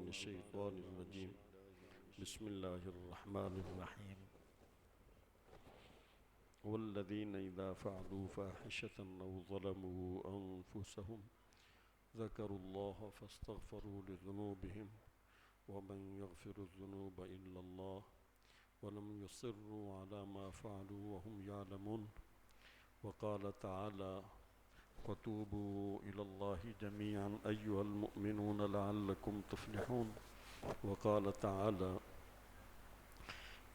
الشيطان الرجيم بسم الله الرحمن الرحيم والذين إذا فعلوا فاحشة أو ظلموا أنفسهم ذكروا الله فاستغفروا لذنوبهم ومن يغفر الذنوب إلا الله ولم يصروا على ما فعلوا وهم يعلمون وقال تعالى وتوبوا إلى الله جميعا أيها المؤمنون لعلكم تفلحون وقال تعالى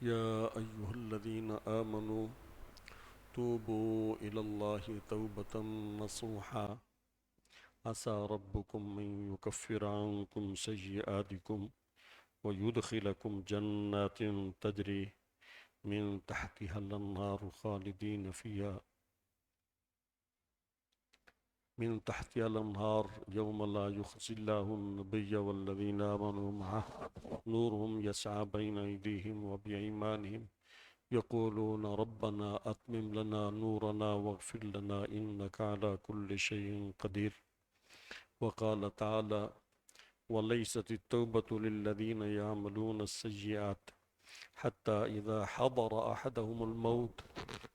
يا أيها الذين آمنوا توبوا إلى الله توبة نصوحا عسى ربكم أن يكفر عنكم سيئاتكم ويدخلكم جنات تجري من تحتها الأنهار خالدين فيها من تحتها الأنهار يوم لا يخزي الله النبي والذين آمنوا معه نورهم يسعى بين أيديهم وبأيمانهم يقولون ربنا أتمم لنا نورنا واغفر لنا إنك على كل شيء قدير وقال تعالى وليست التوبة للذين يعملون السيئات حتى إذا حضر أحدهم الموت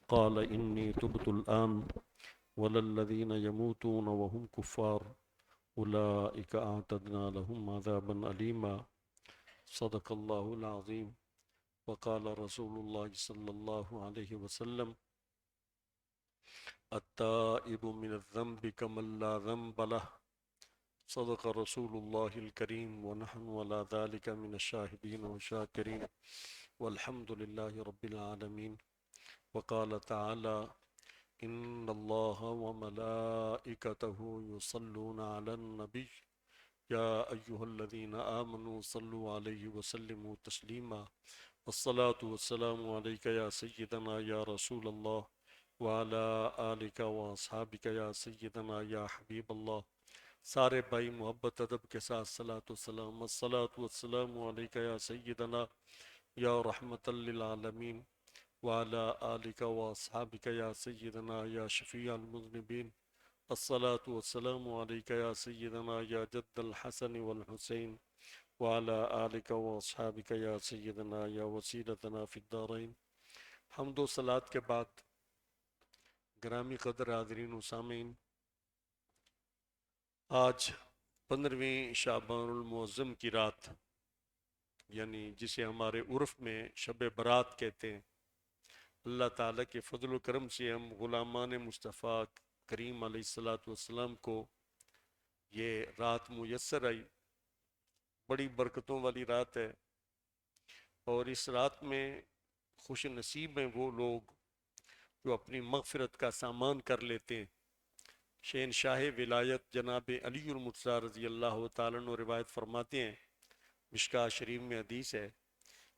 قال إني تبت الآن ولا الذين يموتون وهم كفار أولئك أعتدنا لهم عذابا أليما صدق الله العظيم وقال رسول الله صلى الله عليه وسلم التائب من الذنب كمن لا ذنب له صدق رسول الله الكريم ونحن على ذلك من الشاهدين والشاكرين والحمد لله رب العالمين وقال تعالى إن الله وملائكته يصلون على النبي يا أيها الذين آمنوا صلوا عليه وسلموا تسليما الصلاة والسلام عليك يا سيدنا يا رسول الله وعلى آلك وأصحابك يا سيدنا يا حبيب الله سارے بھائی محبت ادب کے ساتھ الصلاة والسلام علیک یا سیدنا یا رحمت للعالمین وعلى آلك وأصحابك يا سيدنا يا شفيع المذنبين الصلاة والسلام عليك يا سيدنا يا جد الحسن والحسين وعلى آلك وأصحابك يا سيدنا يا وسيلتنا في الدارين حمد و صلاة کے بعد گرامی قدر حاضرین و سامعین، آج 15ویں شعبان المعظم کی رات، یعنی جسے ہمارے عرف میں شب برات کہتے ہیں، اللہ تعالیٰ کے فضل و کرم سے ہم غلامان مصطفیٰ کریم علیہ السلام کو یہ رات میسر آئی۔ بڑی برکتوں والی رات ہے، اور اس رات میں خوش نصیب ہیں وہ لوگ جو اپنی مغفرت کا سامان کر لیتے ہیں۔ شہنشاہ ولایت جناب علی المرتضیٰ رضی اللہ تعالیٰ عنہ روایت فرماتے ہیں، مشکوٰۃ شریف میں حدیث ہے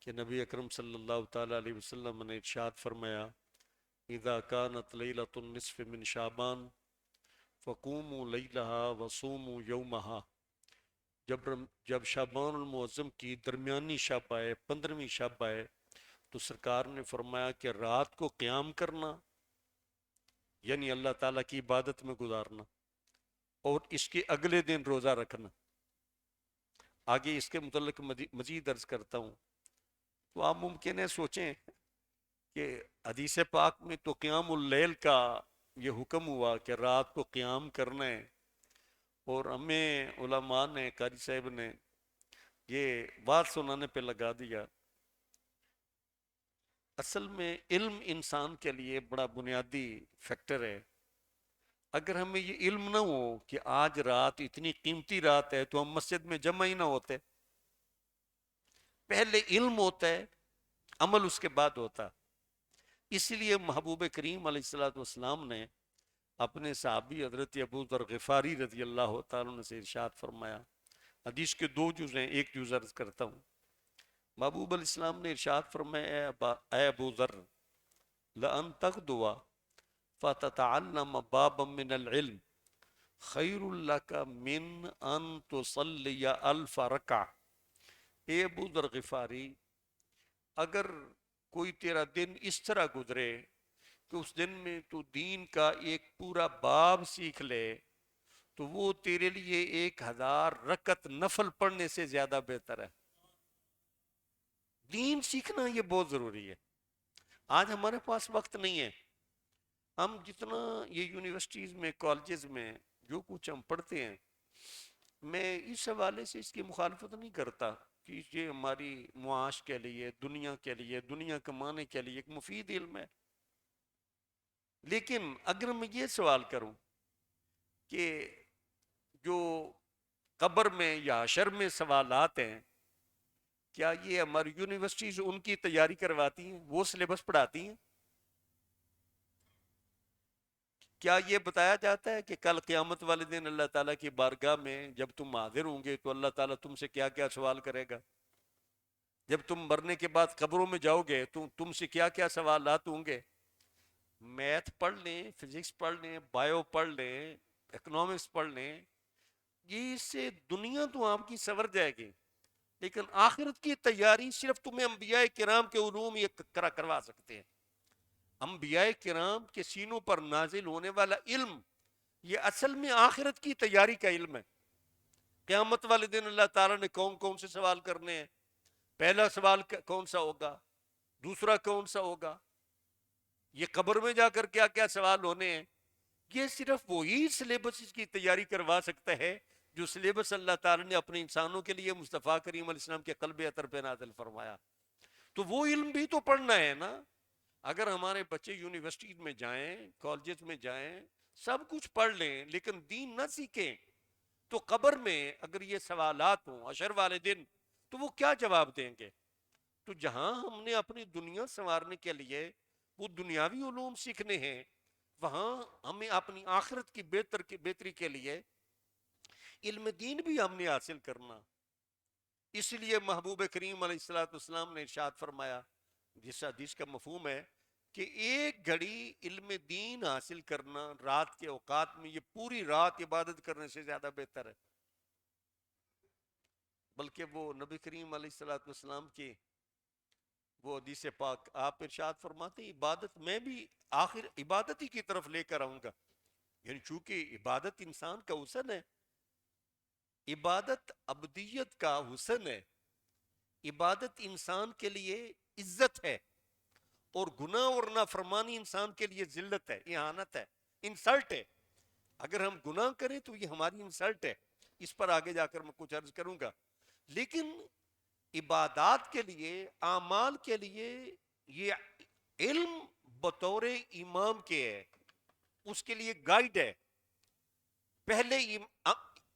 کہ نبی اکرم صلی اللہ تعالیٰ علیہ وسلم نے ارشاد فرمایا اذا كانت لیلۃ النصف من شعبان فقوموا لیلہا وصوموا یومہا، جب شعبان المعظم کی درمیانی شب آئے، 15ویں شب آئے، تو سرکار نے فرمایا کہ رات کو قیام کرنا، یعنی اللہ تعالیٰ کی عبادت میں گزارنا، اور اس کے اگلے دن روزہ رکھنا۔ آگے اس کے متعلق مزید عرض کرتا ہوں۔ تو آپ ممکن ہے سوچیں کہ حدیث پاک میں تو قیام اللیل کا یہ حکم ہوا کہ رات کو قیام کرنا ہے، اور ہمیں علماء نے، قاری صاحب نے یہ بات سنانے پہ لگا دیا۔ اصل میں علم انسان کے لیے بڑا بنیادی فیکٹر ہے۔ اگر ہمیں یہ علم نہ ہو کہ آج رات اتنی قیمتی رات ہے تو ہم مسجد میں جمع ہی نہ ہوتے۔ پہلے علم ہوتا ہے، عمل اس کے بعد ہوتا۔ اس لیے محبوب کریم علیہ السلام نے اپنے صحابی حضرت ابو ذر غفاری رضی اللہ تعالیٰ عنہ سے ارشاد فرمایا۔ حدیث کے 2 جز ہیں، ایک جز عرض کرتا ہوں۔ محبوب علیہ السلام نے ارشاد فرمایا اے ابو ذر لَأَن تَغْدُوَ فَتَتَعَلَّمَ بَابًا مِّنَ الْعِلْمِ خَيْرٌ لَكَ مِنْ أَن تُصَلِّيَ أَلْفَ رَكَعَةٍ۔ اے ابو ذر غفاری، اگر کوئی تیرا دن اس طرح گزرے کہ اس دن میں تو دین کا ایک پورا باب سیکھ لے تو وہ تیرے لیے 1000 رکعت نفل پڑھنے سے زیادہ بہتر ہے. دین سیکھنا یہ بہت ضروری ہے. آج ہمارے پاس وقت نہیں ہے. ہم جتنا یہ یونیورسٹیز میں کالجز میں جو کچھ ہم پڑھتے ہیں، میں اس حوالے سے اس کی مخالفت نہیں کرتا کہ یہ ہماری معاش کے لیے، دنیا کمانے کے لیے ایک مفید علم ہے. لیکن اگر میں یہ سوال کروں کہ جو قبر میں یا حشر میں سوالات ہیں، کیا یہ ہماری یونیورسٹیز ان کی تیاری کرواتی ہیں، وہ سلیبس پڑھاتی ہیں؟ کیا یہ بتایا جاتا ہے کہ کل قیامت والے دن اللہ تعالیٰ کی بارگاہ میں جب تم حاضر ہوں گے تو اللہ تعالیٰ تم سے کیا کیا سوال کرے گا؟ جب تم مرنے کے بعد قبروں میں جاؤ گے تو تم سے کیا کیا سوالات ہوں گے؟ میتھ پڑھ لیں، فزکس پڑھ لیں، بایو پڑھ لیں، اکنامکس پڑھ لیں، یہ سے دنیا تو آپ کی سنور جائے گی، لیکن آخرت کی تیاری صرف تمہیں انبیاء کرام کے علوم یہ کروا سکتے ہیں. انبیاء کرام کے سینوں پر نازل ہونے والا علم یہ اصل میں آخرت کی تیاری کا علم ہے. قیامت والے دن اللہ تعالیٰ نے کون کون سے سوال کرنے ہیں، پہلا سوال کون سا ہوگا، دوسرا کون سا ہوگا، یہ قبر میں جا کر کیا کیا سوال ہونے ہیں، یہ صرف وہی سلیبس اس کی تیاری کروا سکتا ہے جو سلیبس اللہ تعالیٰ نے اپنے انسانوں کے لیے مصطفیٰ کریم علیہ السلام کے قلب اطہر پہ نازل فرمایا. تو وہ علم بھی تو پڑھنا ہے نا. اگر ہمارے بچے یونیورسٹیز میں جائیں، کالجز میں جائیں، سب کچھ پڑھ لیں لیکن دین نہ سیکھیں تو قبر میں اگر یہ سوالات ہوں حشر والے دن تو وہ کیا جواب دیں گے؟ تو جہاں ہم نے اپنی دنیا سنوارنے کے لیے وہ دنیاوی علوم سیکھنے ہیں، وہاں ہمیں اپنی آخرت کی بہتری کے لیے علم دین بھی ہم نے حاصل کرنا. اس لیے محبوب کریم علیہ السلام نے ارشاد فرمایا، جس حدیث کا مفہوم ہے کہ ایک گھڑی علم دین حاصل کرنا رات کے اوقات میں یہ پوری رات عبادت کرنے سے زیادہ بہتر ہے. بلکہ وہ نبی کریم علیہ السلام کی وہ حدیث پاک آپ ارشاد فرماتے ہیں عبادت میں بھی آخر عبادت ہی کی طرف لے کر آؤں گا. یعنی چونکہ عبادت انسان کا حسن ہے، عبادت ابدیت کا حسن ہے، عبادت انسان کے لیے عزت ہے، اور گناہ اور نافرمانی انسان کے لیے ذلت ہے، اہانت ہے، انسلٹ ہے. اگر ہم گناہ کریں تو یہ ہماری انسلٹ ہے. اس پر آگے جا کر میں کچھ عرض کروں گا. لیکن عبادات کے لیے، اعمال کے لیے یہ علم بطور امام کے ہے، اس کے لیے گائیڈ ہے.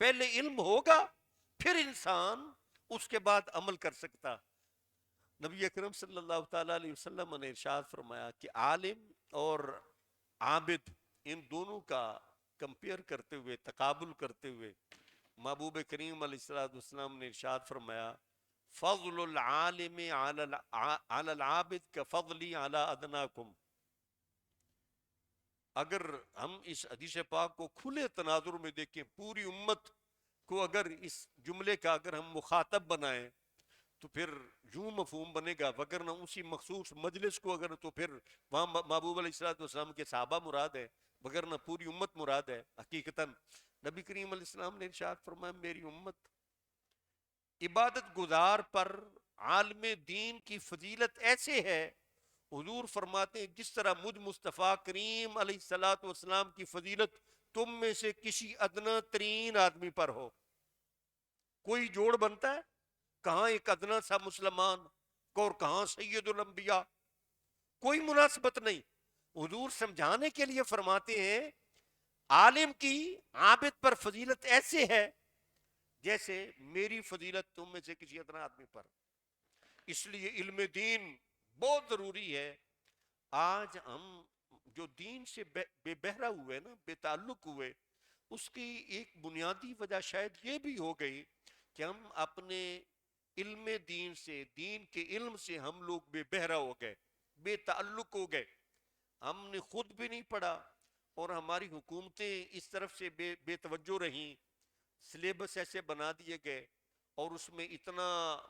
پہلے علم ہوگا پھر انسان اس کے بعد عمل کر سکتا. نبی اکرم صلی اللہ تعالیٰ علیہ وسلم نے ارشاد فرمایا کہ عالم اور عابد ان دونوں کا کمپیئر کرتے ہوئے، تقابل کرتے ہوئے محبوب کریم علیہ السلام نے ارشاد فرمایا فضل العالم علی العابد کفضلی علی ادناکم. اگر ہم اس حدیث پاک کو کھلے تناظر میں دیکھیں، پوری امت کو اگر اس جملے کا اگر ہم مخاطب بنائیں تو پھر یوں مفہوم بنے گا، وگرنہ اسی مخصوص مجلس کو اگر تو پھر وہاں محبوب علیہ السلام کے صحابہ مراد ہے، وگرنہ پوری امت مراد ہے. حقیقتاً نبی کریم علیہ السلام نے ارشاد فرمایا میری امت عبادت گزار پر عالم دین کی فضیلت ایسے ہے، حضور فرماتے ہیں جس طرح مجھ مصطفیٰ کریم علیہ السلام کی فضیلت تم میں سے کسی ادنا ترین آدمی پر ہو. کوئی جوڑ بنتا ہے؟ کہاں ایک ادنا سا مسلمان اور کہاں سید الانبیاء، کوئی مناسبت نہیں. حضور سمجھانے کے لیے فرماتے ہیں عالم کی عابد پر فضیلت ایسے ہے جیسے میری فضیلت تم میں سے کسی ادنا آدمی پر. اس لیے علم دین بہت ضروری ہے. آج ہم جو دین سے بے بہرا ہوئے نا، بے تعلق ہوئے، اس کی ایک بنیادی وجہ شاید یہ بھی ہو گئی کہ ہم اپنے علم دین سے، دین کے علم سے ہم لوگ بے بہرا ہو گئے، بے تعلق ہو گئے. ہم نے خود بھی نہیں پڑھا اور ہماری حکومتیں اس طرف سے بے توجہ رہیں. سلیبس ایسے بنا دیے گئے اور اس میں اتنا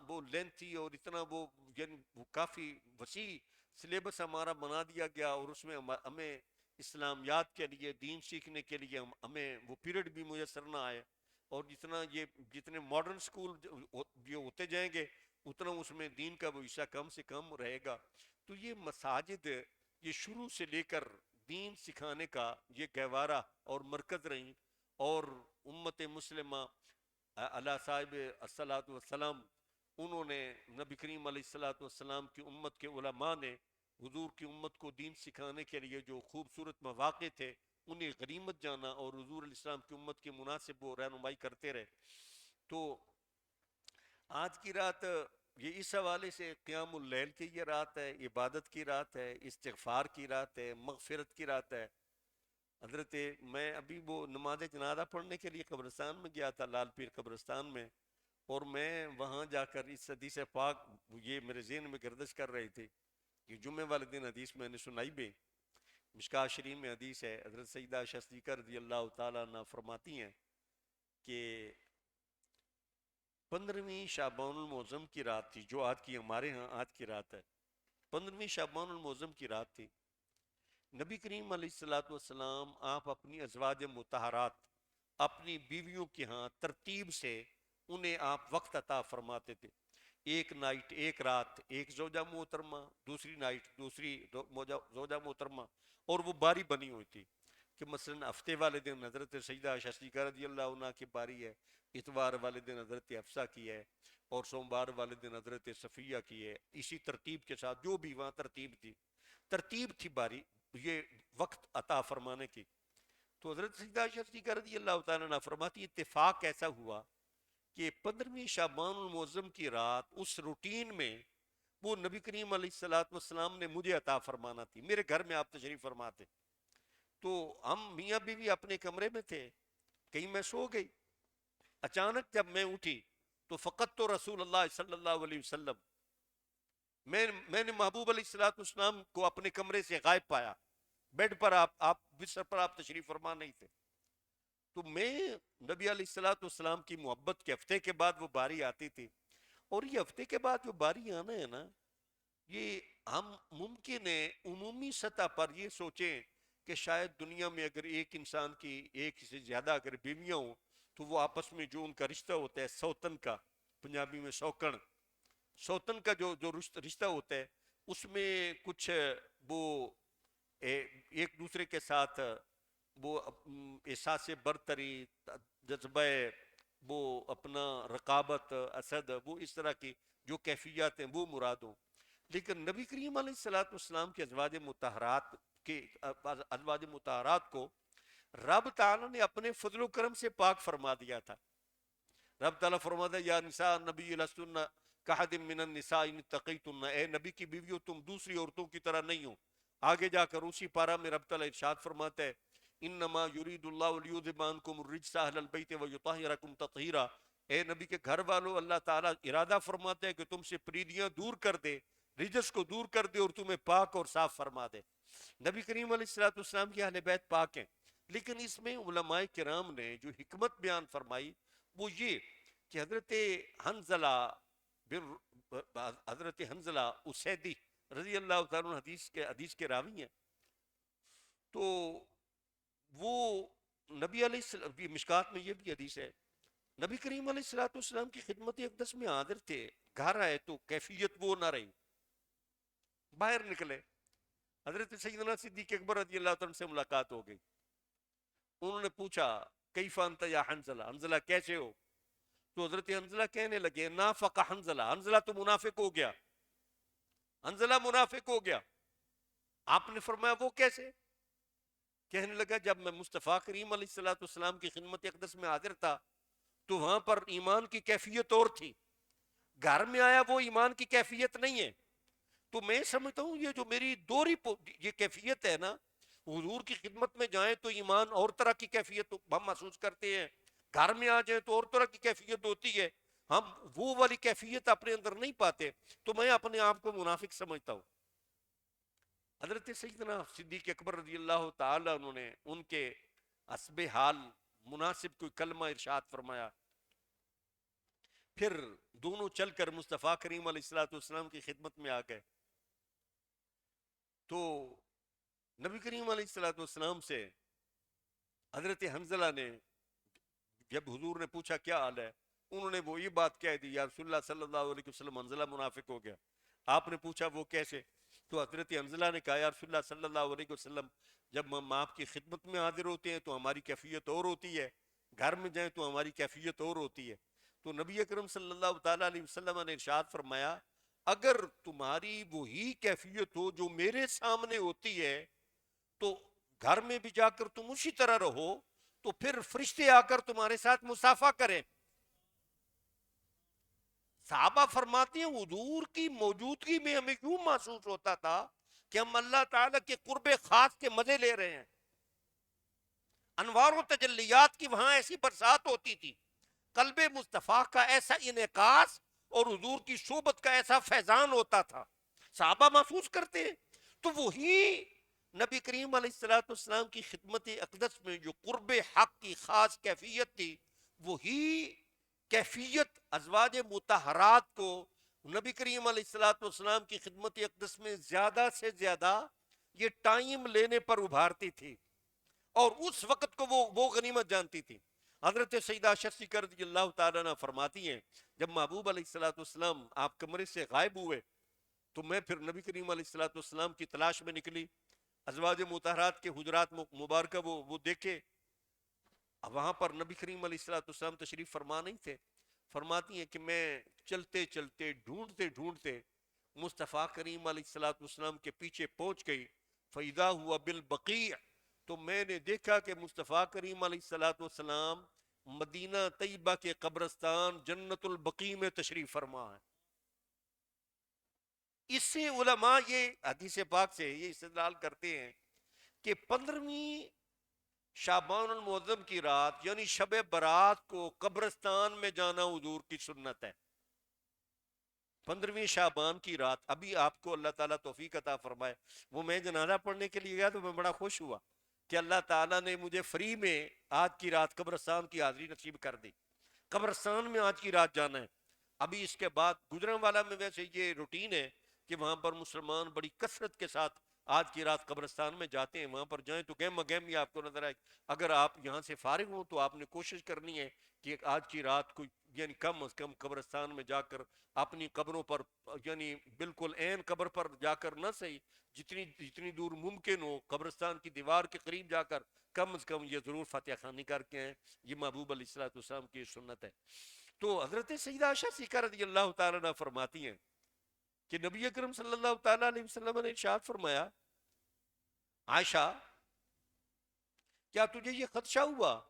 وہ لینتھی اور اتنا وہ یعنی وہ کافی وسیع سلیبس ہمارا بنا دیا گیا، اور اس میں ہمیں اسلامیات کے لیے، دین سیکھنے کے لیے ہمیں وہ پیریڈ بھی میسر نہ آئے، اور جتنے ماڈرن سکول جو ہوتے جائیں گے اتنا اس میں دین کا وہ حصہ کم سے کم رہے گا۔ تو یہ مساجد یہ شروع سے لے کر دین سکھانے کا یہ گہوارہ اور مرکز رہیں، اور امت مسلمہ علی صاحب الصلاۃ والسلام، انہوں نے نبی کریم علیہ الصلاۃ والسلام کی امت کے علماء نے حضور کی امت کو دین سکھانے کے لیے جو خوبصورت مواقع تھے انہیں غنیمت جانا، اور حضور علیہ السلام کی امت کی مناسب وہ رہنمائی کرتے رہے۔ تو آج کی رات یہ اس حوالے سے قیام اللیل کی یہ رات ہے، عبادت کی رات ہے، استغفار کی رات ہے، مغفرت کی رات ہے۔ حضرت میں ابھی وہ نماز جنازہ پڑھنے کے لیے قبرستان میں گیا تھا، لال پیر قبرستان میں، اور میں وہاں جا کر اس حدیث پاک یہ میرے ذہن میں گردش کر رہی تھی کہ جمعہ والے دن حدیث میں نے سنائی بھی، مشکاہ شریف میں حدیث ہے، حضرت سیدہ صدیقہ رضی اللہ تعالیٰ عنہ فرماتی ہیں کہ 15ویں شعبان المعظم کی رات تھی، جو آج کی ہمارے ہاں آج کی رات ہے، 15ویں شعبان المعظم کی رات تھی۔ نبی کریم علیہ الصلوۃ والسلام آپ اپنی ازواج مطہرات، اپنی بیویوں کے ہاں ترتیب سے انہیں آپ وقت عطا فرماتے تھے، ایک نائٹ ایک رات ایک زوجہ محترمہ، دوسری نائٹ دوسری زوجہ محترمہ، اور وہ باری بنی ہوئی تھی کہ مثلا ہفتے والے دن حضرت سیدہ عائشہ صدیقہ رضی اللہ عنہ کی باری ہے، اتوار والے دن حضرت حفصہ کی ہے، اور سوموار والے دن حضرت صفیہ کی ہے، اسی ترتیب کے ساتھ جو بھی وہاں ترتیب تھی باری یہ وقت عطا فرمانے کی۔ تو حضرت سیدہ عائشہ صدیقہ رضی اللہ تعالیٰ عنہ فرماتی اتفاق ایسا ہوا کہ 15ویں شعبان المعظم کی رات اس روٹین میں وہ نبی کریم علیہ الصلوۃ والسلام نے مجھے عطا فرمانا تھی، میرے گھر میں آپ تشریف فرماتے، تو ہم میاں بیوی اپنے کمرے میں تھے، کہیں میں سو گئی، اچانک جب میں اٹھی تو فقط تو رسول اللہ صلی اللہ علیہ وسلم، میں نے محبوب علیہ الصلوۃ والسلام کو اپنے کمرے سے غائب پایا، بیڈ پر آپ بستر پر آپ تشریف فرما نہیں تھے۔ تو میں نبی علیہ الصلوۃ والسلام کی محبت کے ہفتے کے بعد وہ باری آتی تھی، اور یہ ہفتے کے بعد جو باری آنا ہے نا، یہ ہم ممکن ہے عمومی سطح پر یہ سوچیں کہ شاید دنیا میں اگر ایک انسان کی ایک سے زیادہ اگر بیویاں ہوں تو وہ آپس میں جو ان کا رشتہ ہوتا ہے سوتن کا، پنجابی میں سوکن، سوتن کا جو رشتہ ہوتا ہے اس میں کچھ وہ ایک دوسرے کے ساتھ وہ احساس برتری، جذبہ وہ اپنا رقابت اسد، وہ اس طرح کی جو کیفیات ہیں وہ مراد ہوں۔ لیکن نبی کریم علیہ الصلوۃ والسلام کے ازواج مطہرات کو رب تعالیٰ نے اپنے فضل و کرم سے پاک فرما دیا تھا۔ رب تعالیٰ فرماتا ہے یا نساء نبی لستن کاحد من النساء ان اتقیتن، اے نبی کی بیویوں تم دوسری عورتوں کی طرح نہیں ہو۔ آگے جا کر اسی پارہ میں رب تعالیٰ ارشاد فرماتا ہے انما یرید اللہ لیذھب عنکم الرجس اہل البیت ویطہرکم تطہیرا، اے نبی کے گھر والو، اللہ تعالیٰ ارادہ فرماتا ہے کہ تم سے پریدیاں دور کر دے، رجس کو دور کر دے اور تمہیں پاک اور صاف فرما دے۔ نبی کریم علیہ الصلوۃ والسلام کی اہل بیت پاک ہیں، لیکن اس میں علماء کرام نے جو حکمت بیان فرمائی وہ یہ کہ حضرت حنظلہ اسیدی رضی اللہ تعالیٰ عنہ حدیث کے راوی ہیں، تو وہ نبی علیہ السلام مشکات میں یہ بھی حدیث ہے، نبی کریم علیہ الصلوۃ والسلام کی خدمت اقدس میں حاضر تھے، گھر آئے تو کیفیت وہ نہ رہی، باہر نکلے، حضرت سیدنا صدیق اکبر رضی اللہ تعالیٰ سے ملاقات ہو گئی، انہوں نے پوچھا کیف انت یا حنظلہ، حنظلہ کیسے ہو؟ تو حضرت حنظلہ کہنے لگے نافق حنظلہ، حنظلہ تو منافق ہو گیا، حنظلہ منافق ہو گیا۔ آپ نے فرمایا وہ کیسے؟ کہنے لگا جب میں مصطفیٰ کریم علیہ الصلوۃ والسلام کی خدمت اقدس میں حاضر تھا تو وہاں پر ایمان کی کیفیت اور تھی، گھر میں آیا وہ ایمان کی کیفیت نہیں ہے، تو میں سمجھتا ہوں یہ جو میری دوہری یہ کیفیت ہے نا، حضور کی خدمت میں جائیں تو ایمان اور طرح کی کیفیت ہم محسوس کرتے ہیں، گھر میں آ جائیں تو اور طرح کی کیفیت ہوتی ہے، ہم وہ والی کیفیت اپنے اندر نہیں پاتے، تو میں اپنے آپ کو منافق سمجھتا ہوں۔ حضرت سیدنا صدیق اکبر رضی اللہ تعالی انہوں نے ان کے حسب حال مناسب کوئی کلمہ ارشاد فرمایا، پھر دونوں چل کر مصطفیٰ کریم علیہ الصلوۃ والسلام کی خدمت میں آ گئے، تو نبی کریم علیہ الصلوۃ والسلام سے حضرت حنزلہ نے جب حضور نے پوچھا کیا حال ہے، انہوں نے وہی بات کہہ دی، یا رسول اللہ صلی اللہ علیہ وسلم حنزلہ منافق ہو گیا۔ آپ نے پوچھا وہ کیسے؟ تو حضرت حنزلہ نے کہا یا رسول اللہ صلی اللہ علیہ وسلم، جب ہم آپ کی خدمت میں حاضر ہوتے ہیں تو ہماری کیفیت اور ہوتی ہے، گھر میں جائیں تو ہماری کیفیت اور ہوتی ہے۔ تو نبی اکرم صلی اللہ تعالیٰ علیہ وسلم نے ارشاد فرمایا اگر تمہاری وہی کیفیت ہو جو میرے سامنے ہوتی ہے تو گھر میں بھی جا کر تم اسی طرح رہو تو پھر فرشتے آ کر تمہارے ساتھ مصافحہ کریں۔ صحابہ فرماتے ہیں حضور کی موجودگی میں ہمیں یوں محسوس ہوتا تھا کہ ہم اللہ تعالیٰ کے قرب خاص کے مزے لے رہے ہیں، انوار و تجلیات کی وہاں ایسی برسات ہوتی تھی، قلب مصطفیٰ کا ایسا انعکاس اور حضور کی صحبت کا ایسا فیضان ہوتا تھا، صحابہ محسوس کرتے ہیں۔ تو وہی نبی کریم علیہ الصلوۃ والسلام کی خدمت اقدس میں جو قرب حق کی خاص کیفیت تھی، وہی کیفیت ازواج مطہرات کو نبی کریم علیہ الصلوۃ والسلام کی خدمت اقدس میں زیادہ سے زیادہ یہ ٹائم لینے پر ابھارتی تھی، اور اس وقت کو وہ غنیمت جانتی تھی۔ حضرت سیدہ عائشہ صدیقہ رضی اللہ تعالیٰ عنہ فرماتی ہیں جب محبوب علیہ الصلوۃ والسلام آپ کمرے سے غائب ہوئے تو میں پھر نبی کریم علیہ الصلوۃ والسلام کی تلاش میں نکلی، ازواج مطہرات کے حجرات مبارکہ وہ دیکھے، اب وہاں پر نبی کریم علیہ الصلوۃ والسلام تشریف فرما نہیں تھے۔ فرماتی ہیں کہ میں چلتے چلتے ڈھونڈتے ڈھونڈتے مصطفیٰ کریم علیہ الصلوۃ والسلام کے پیچھے پہنچ گئی، فَإِذَا هُوَ بِالْبَقِيعِ، تو میں نے دیکھا کہ مصطفیٰ کریم علیہ الصلوۃ والسلام مدینہ طیبہ کے قبرستان جنت البقیع میں تشریف فرما ہے۔ اس سے علماء یہ حدیث پاک سے یہ استدلال کرتے ہیں کہ 15ویں شعبان المعظم کی رات یعنی شب برات کو قبرستان میں جانا حضور کی سنت ہے۔ 15ویں شعبان کی رات، ابھی آپ کو اللہ تعالیٰ توفیق عطا فرمائے، وہ میں جنازہ پڑھنے کے لیے گیا تو میں بڑا خوش ہوا کہ اللہ تعالیٰ نے مجھے فری میں آج کی رات قبرستان کی حاضری نصیب کر دی، قبرستان میں آج کی رات جانا ہے۔ ابھی اس کے بعد گجرانوالہ میں ویسے یہ روٹین ہے کہ وہاں پر مسلمان بڑی کثرت کے ساتھ آج کی رات قبرستان میں جاتے ہیں، وہاں پر جائیں تو گہما گہمی آپ کو نظر آئے۔ اگر آپ یہاں سے فارغ ہوں تو آپ نے کوشش کرنی ہے کہ آج کی رات کو یعنی کم از کم قبرستان میں جا کر اپنی قبروں پر یعنی بالکل عین قبر پر جا کر نہ صحیح جتنی دور ممکن ہو قبرستان کی دیوار کے قریب جا کر کم از کم یہ ضرور فاتحہ خوانی کر کے ہیں، یہ محبوب علیہ الصلوۃ والسلام کی سنت ہے۔ تو حضرت سیدہ عائشہ صدیقہ رضی اللہ تعالیٰ عنہ فرماتی ہیں کہ نبی اکرم صلی اللہ تعالیٰ علیہ وسلم نے ارشاد فرمایا عائشہ کیا تجھے یہ خدشہ ہوا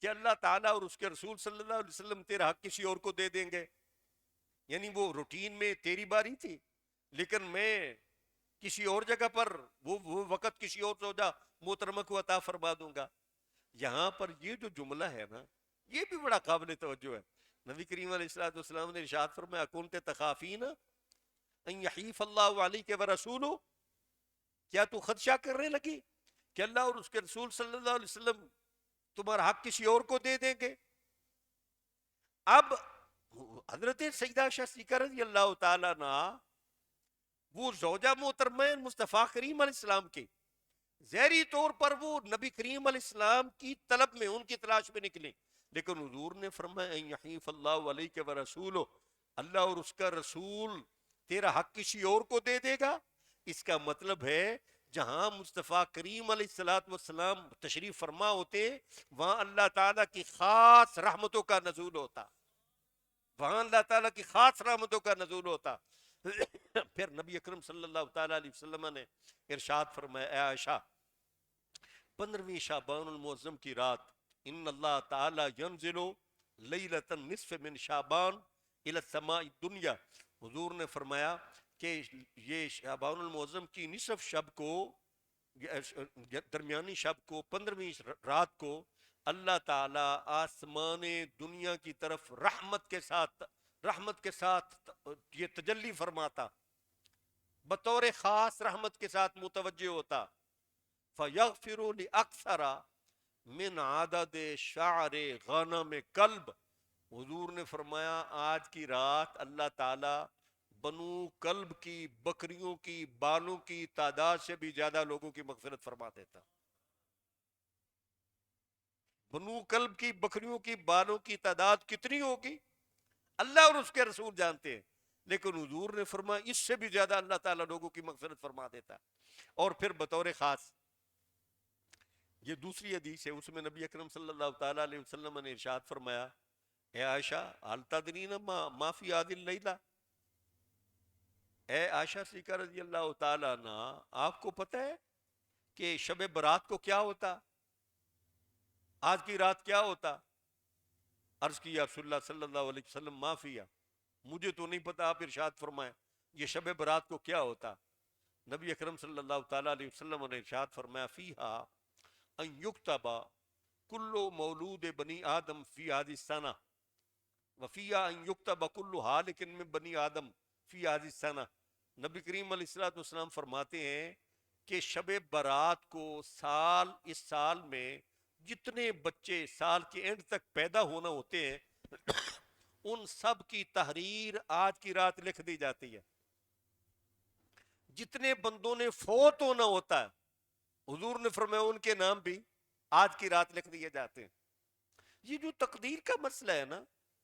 کہ اللہ تعالیٰ اور اس کے رسول صلی اللہ علیہ وسلم تیرا حق کسی اور کو دے دیں گے؟ یعنی وہ روٹین میں تیری باری تھی لیکن میں کسی اور جگہ پر وہ وقت کسی اور سودا محترمہ کو عطا فرما دوں گا۔ یہاں پر یہ جو جملہ ہے نا یہ بھی بڑا قابل توجہ ہے۔ نبی کریم علیہ الصلوۃ والسلام نے ارشاد فرمایا کنت تخافین ان یحیف اللہ علیک ورسولہ، کیا تو خدشہ کرنے لگی کہ اللہ اور اس کے رسول صلی اللہ علیہ وسلم تمہارا حق کسی اور کو دے دیں گے؟ اب حضرت سیدہ عائشہ صدیقہ رضی اللہ تعالیٰ عنہ وہ زوجہ محترمہ مصطفیٰ کریم علیہ السلام کی ظاہری طور پر وہ نبی کریم علیہ السلام کی طلب میں ان کی تلاش میں نکلیں، لیکن حضور نے فرمایا ان یحیف اللہ علیک ورسولہ، اللہ اور اس کا رسول تیرا حق کسی اور کو دے دے گا۔ اس کا مطلب ہے جہاں مصطفیٰ کریم علیہ الصلوۃ والسلام تشریف فرما ہوتے وہاں اللہ تعالیٰ کی خاص رحمتوں کا نزول ہوتا، وہاں اللہ تعالیٰ کی خاص رحمتوں کا نزول ہوتا۔ پھر نبی اکرم صلی اللہ تعالیٰ علیہ وسلم نے ارشاد فرمایا اے عائشہ 15ویں شعبان المعظم کی رات ان اللہ تعالیٰ ینزل لیلۃ النصف من شعبان الی السماء الدنیا، حضور نے فرمایا کہ یہ شعبان المعظم کی نصف شب کو درمیانی شب کو 15ویں رات کو اللہ تعالیٰ آسمان دنیا کی طرف رحمت کے ساتھ یہ تجلی فرماتا، بطور خاص رحمت کے ساتھ متوجہ ہوتا۔ فَيَغْفِرُ لِأَكْثَرَ مِنْ عَدَدِ شَعْرِ غَنَمِ قلب، حضور نے فرمایا آج کی رات اللہ تعالیٰ بنو کلب کی بکریوں کی بالوں کی تعداد سے بھی زیادہ لوگوں کی مغفرت فرما دیتا. بنو کلب کی بکریوں کی بالوں کی تعداد کتنی ہوگی اللہ اور اس کے رسول جانتے ہیں، لیکن حضور نے فرمایا اس سے بھی زیادہ اللہ تعالیٰ لوگوں کی مغفرت فرما دیتا. اور پھر بطور خاص یہ دوسری حدیث ہے، اس میں نبی اکرم صلی اللہ تعالیٰ علیہ وسلم نے ارشاد فرمایا، اے عائشہ ہل تدرین ما فی هذه اللیلہ، اے عائشہ صدیقہ رضی اللہ تعالیٰ عنہ، آپ کو پتہ ہے کہ شب برات کو کیا ہوتا، آج کی رات کیا ہوتا؟ عرض کیا رسول اللہ صلی اللہ علیہ وسلم ما فیہا، مجھے تو نہیں پتا، آپ ارشاد فرمائیں یہ شب برات کو کیا ہوتا؟ نبی اکرم صلی اللہ تعالیٰ علیہ وسلم نے ارشاد فرمایا فیہا ان یکتب کل مولود بنی آدم فی هذه السنہ وفیہا ان یکتب کل حالک من بنی آدم فی هذه السنہ. نبی کریم علیہ الصلوۃ والسلام فرماتے ہیں کہ شب برات کو اس سال میں جتنے بچے سال کے اینڈ تک پیدا ہونا ہوتے ہیں ان سب کی تحریر آج کی رات لکھ دی جاتی ہے. جتنے بندوں نے فوت ہونا ہوتا ہے حضور نے فرمایا ان کے نام بھی آج کی رات لکھ دیے جاتے ہیں. یہ جو تقدیر کا مسئلہ ہے نا،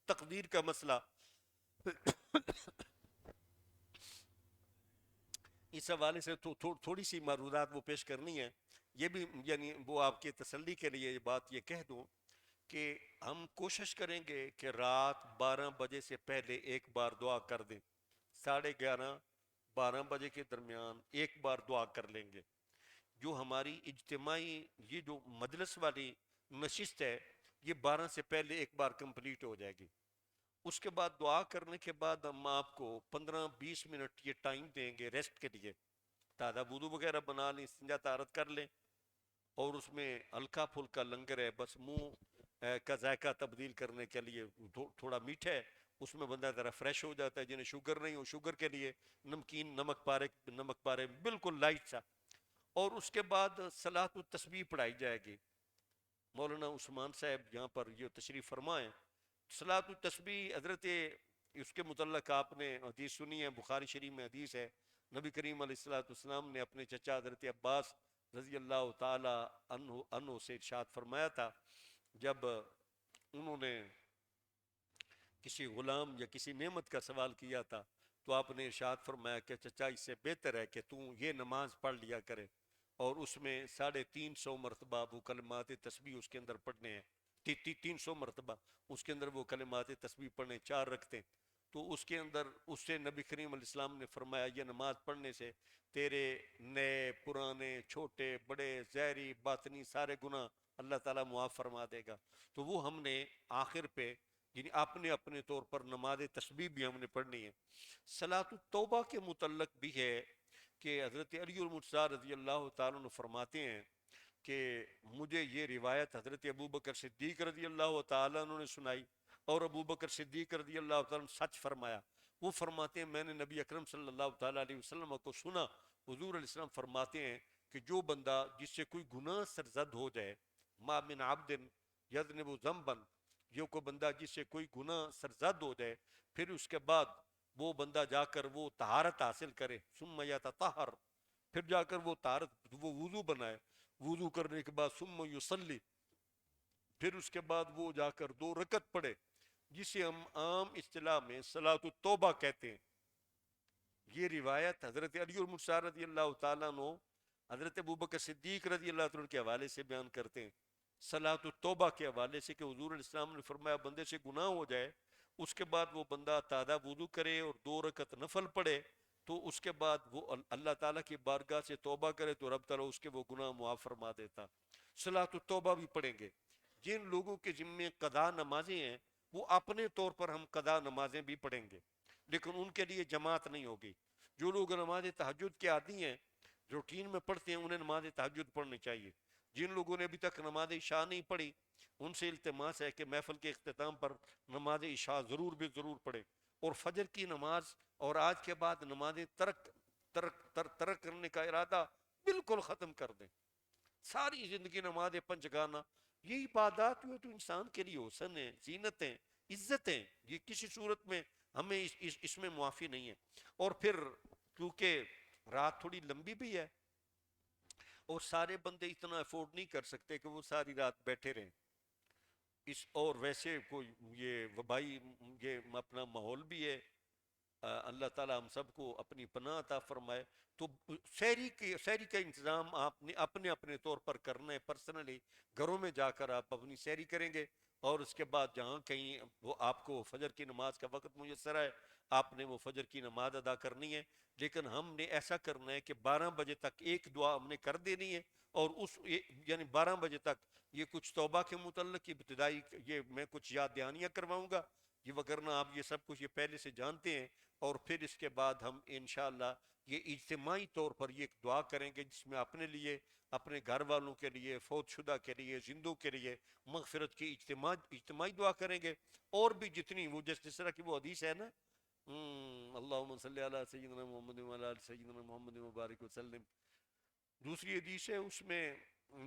تقدیر کا مسئلہ اس حوالے سے تھوڑی سی معروضات وہ پیش کرنی ہے. یہ بھی یعنی وہ آپ کی تسلی کے لیے یہ بات یہ کہہ دوں کہ ہم کوشش کریں گے کہ رات 12 بجے سے پہلے ایک بار دعا کر دیں، 11:30 12 بجے کے درمیان ایک بار دعا کر لیں گے. جو ہماری اجتماعی یہ جو مجلس والی نشست ہے یہ 12 سے پہلے ایک بار کمپلیٹ ہو جائے گی. اس کے بعد دعا کرنے کے بعد ہم آپ کو 15-20 منٹ یہ ٹائم دیں گے ریسٹ کے لیے. تازہ وضو وغیرہ بنا لیں، استنجا طہارت کر لیں، اور اس میں ہلکا پھلکا لنگر ہے، بس منہ کا ذائقہ تبدیل کرنے کے لیے تھوڑا میٹھا ہے، اس میں بندہ ذرا فریش ہو جاتا ہے. جنہیں شوگر نہیں ہو شوگر کے لیے نمکین نمک پارے بالکل لائٹ سا. اور اس کے بعد صلاۃ التسبیح پڑھائی جائے گی. مولانا عثمان صاحب یہاں پر یہ تشریف فرمائیں. صلاۃ التسبیح حضرت اس کے متعلق آپ نے حدیث سنی ہے، بخاری شریف میں حدیث ہے، نبی کریم علیہ الصلوۃ والسلام نے اپنے چچا حضرت عباس رضی اللہ تعالی عنہ سے ارشاد فرمایا تھا، جب انہوں نے کسی غلام یا کسی نعمت کا سوال کیا تھا تو آپ نے ارشاد فرمایا کہ چچا اس سے بہتر ہے کہ تو یہ نماز پڑھ لیا کرے، اور اس میں 350 مرتبہ وہ کلمات تسبیح اس کے اندر پڑھنے ہیں، 300 مرتبہ اس کے اندر وہ کلمات تسبیح پڑھنے 4 رکھتے ہیں. تو اس کے اندر اس سے نبی کریم علیہ السلام نے فرمایا یہ نماز پڑھنے سے تیرے نئے پرانے چھوٹے بڑے ظاہری باطنی سارے گناہ اللہ تعالیٰ معاف فرما دے گا. تو وہ ہم نے آخر پہ یعنی اپنے طور پر نماز تسبیح بھی ہم نے پڑھنی ہے. صلاۃ التوبہ کے متعلق بھی ہے کہ حضرت علی المرتضیٰ رضی اللہ تعالیٰ عنہ فرماتے ہیں کہ مجھے یہ روایت حضرت ابو بکر صدیق رضی اللہ تعالیٰ عنہ نے سنائی، اور ابو بکر صدیق رضی اللہ تعالیٰ عنہ سچ فرمایا. وہ فرماتے ہیں میں نے نبی اکرم صلی اللہ تعالیٰ علیہ وسلم کو سنا، حضور علیہ السلام فرماتے ہیں کہ جو بندہ جس سے کوئی گناہ سرزد ہو جائے، ما من عبد یذنب ذنبا، جو کوئی بندہ جس سے کوئی گناہ سرزد ہو جائے پھر اس کے بعد وہ بندہ جا کر وہ طہارت حاصل کرے، ثم یتطہر، پھر جا کر وہ طہارت وہ وضو بنائے، وضو کرنے کے بعد ثم یصلی، پھر اس کے بعد وہ جا کر 2 رکعت پڑھے، جسے ہم عام اصطلاح میں صلاۃ التوبہ کہتے ہیں. یہ روایت حضرت علی المرتضیٰ رضی اللہ تعالیٰ عنہ حضرت ابوبکر صدیق رضی اللہ تعالیٰ کے حوالے سے بیان کرتے ہیں، صلاۃ التوبہ کے حوالے سے، کہ حضور علیہ السلام نے فرمایا بندے سے گناہ ہو جائے اس کے بعد وہ بندہ تازہ وضو کرے اور 2 رکعت نفل پڑھے، تو اس کے بعد وہ اللہ تعالیٰ کی بارگاہ سے توبہ کرے تو رب تعالیٰ اس کے وہ گناہ معاف فرما دیتا. صلاۃ التوبہ بھی پڑھیں گے. جن لوگوں کے ذمے قضا نمازیں ہیں وہ اپنے طور پر ہم قضا نمازیں بھی پڑھیں گے، لیکن ان کے لیے جماعت نہیں ہوگی. جو لوگ نماز تہجد کے عادی ہیں روٹین میں پڑھتے ہیں انہیں نماز تہجد پڑھنی چاہیے. جن لوگوں نے ابھی تک نماز عشاء نہیں پڑھی ان سے التماس ہے کہ محفل کے اختتام پر نماز عشاء ضرور بھی ضرور پڑھیں، اور فجر کی نماز اور آج کے بعد نماز ترک کرنے کا ارادہ بالکل ختم کر دیں. ساری زندگی نماز پنجگانہ، یہ عبادات ہوئے تو انسان کے لیے حسن ہے، زینت ہے، عزت ہے. یہ کسی صورت میں ہمیں اس میں معافی نہیں ہے۔ اور پھر کیونکہ رات تھوڑی لمبی بھی ہے اور سارے بندے اتنا افورڈ نہیں کر سکتے کہ وہ ساری رات بیٹھے رہیں اور ویسے کوئی یہ وبائی یہ اپنا ماحول بھی ہے، اللہ تعالیٰ ہم سب کو اپنی پناہ عطا فرمائے۔ تو سحری کا انتظام آپ نے اپنے اپنے طور پر کرنا ہے پرسنلی، گھروں میں جا کر آپ اپنی سحری کریں گے، اور اس کے بعد جہاں کہیں وہ آپ کو فجر کی نماز کا وقت میسر ہے آپ نے وہ فجر کی نماز ادا کرنی ہے، لیکن ہم نے ایسا کرنا ہے کہ 12 بجے تک ایک دعا ہم نے کر دینی ہے، اور اس یعنی 12 بجے تک یہ کچھ توبہ کے متعلق ابتدائی یہ میں کچھ یاد دہانیاں کرواؤں گا، یہ وگرنہ آپ یہ سب کچھ یہ پہلے سے جانتے ہیں، اور پھر اس کے بعد ہم انشاءاللہ یہ اجتماعی طور پر یہ دعا کریں گے جس میں اپنے لیے، اپنے گھر والوں کے لیے، فوت شدہ کے لیے، زندوں کے لیے مغفرت کی اجتماعی دعا کریں گے، اور بھی جتنی وہ جس طرح کی وہ حدیث ہے نا، اللہم صلی علی سیدنا محمد وعلی آل سیدنا محمد مبارک وسلم، دوسری حدیث ہے اس میں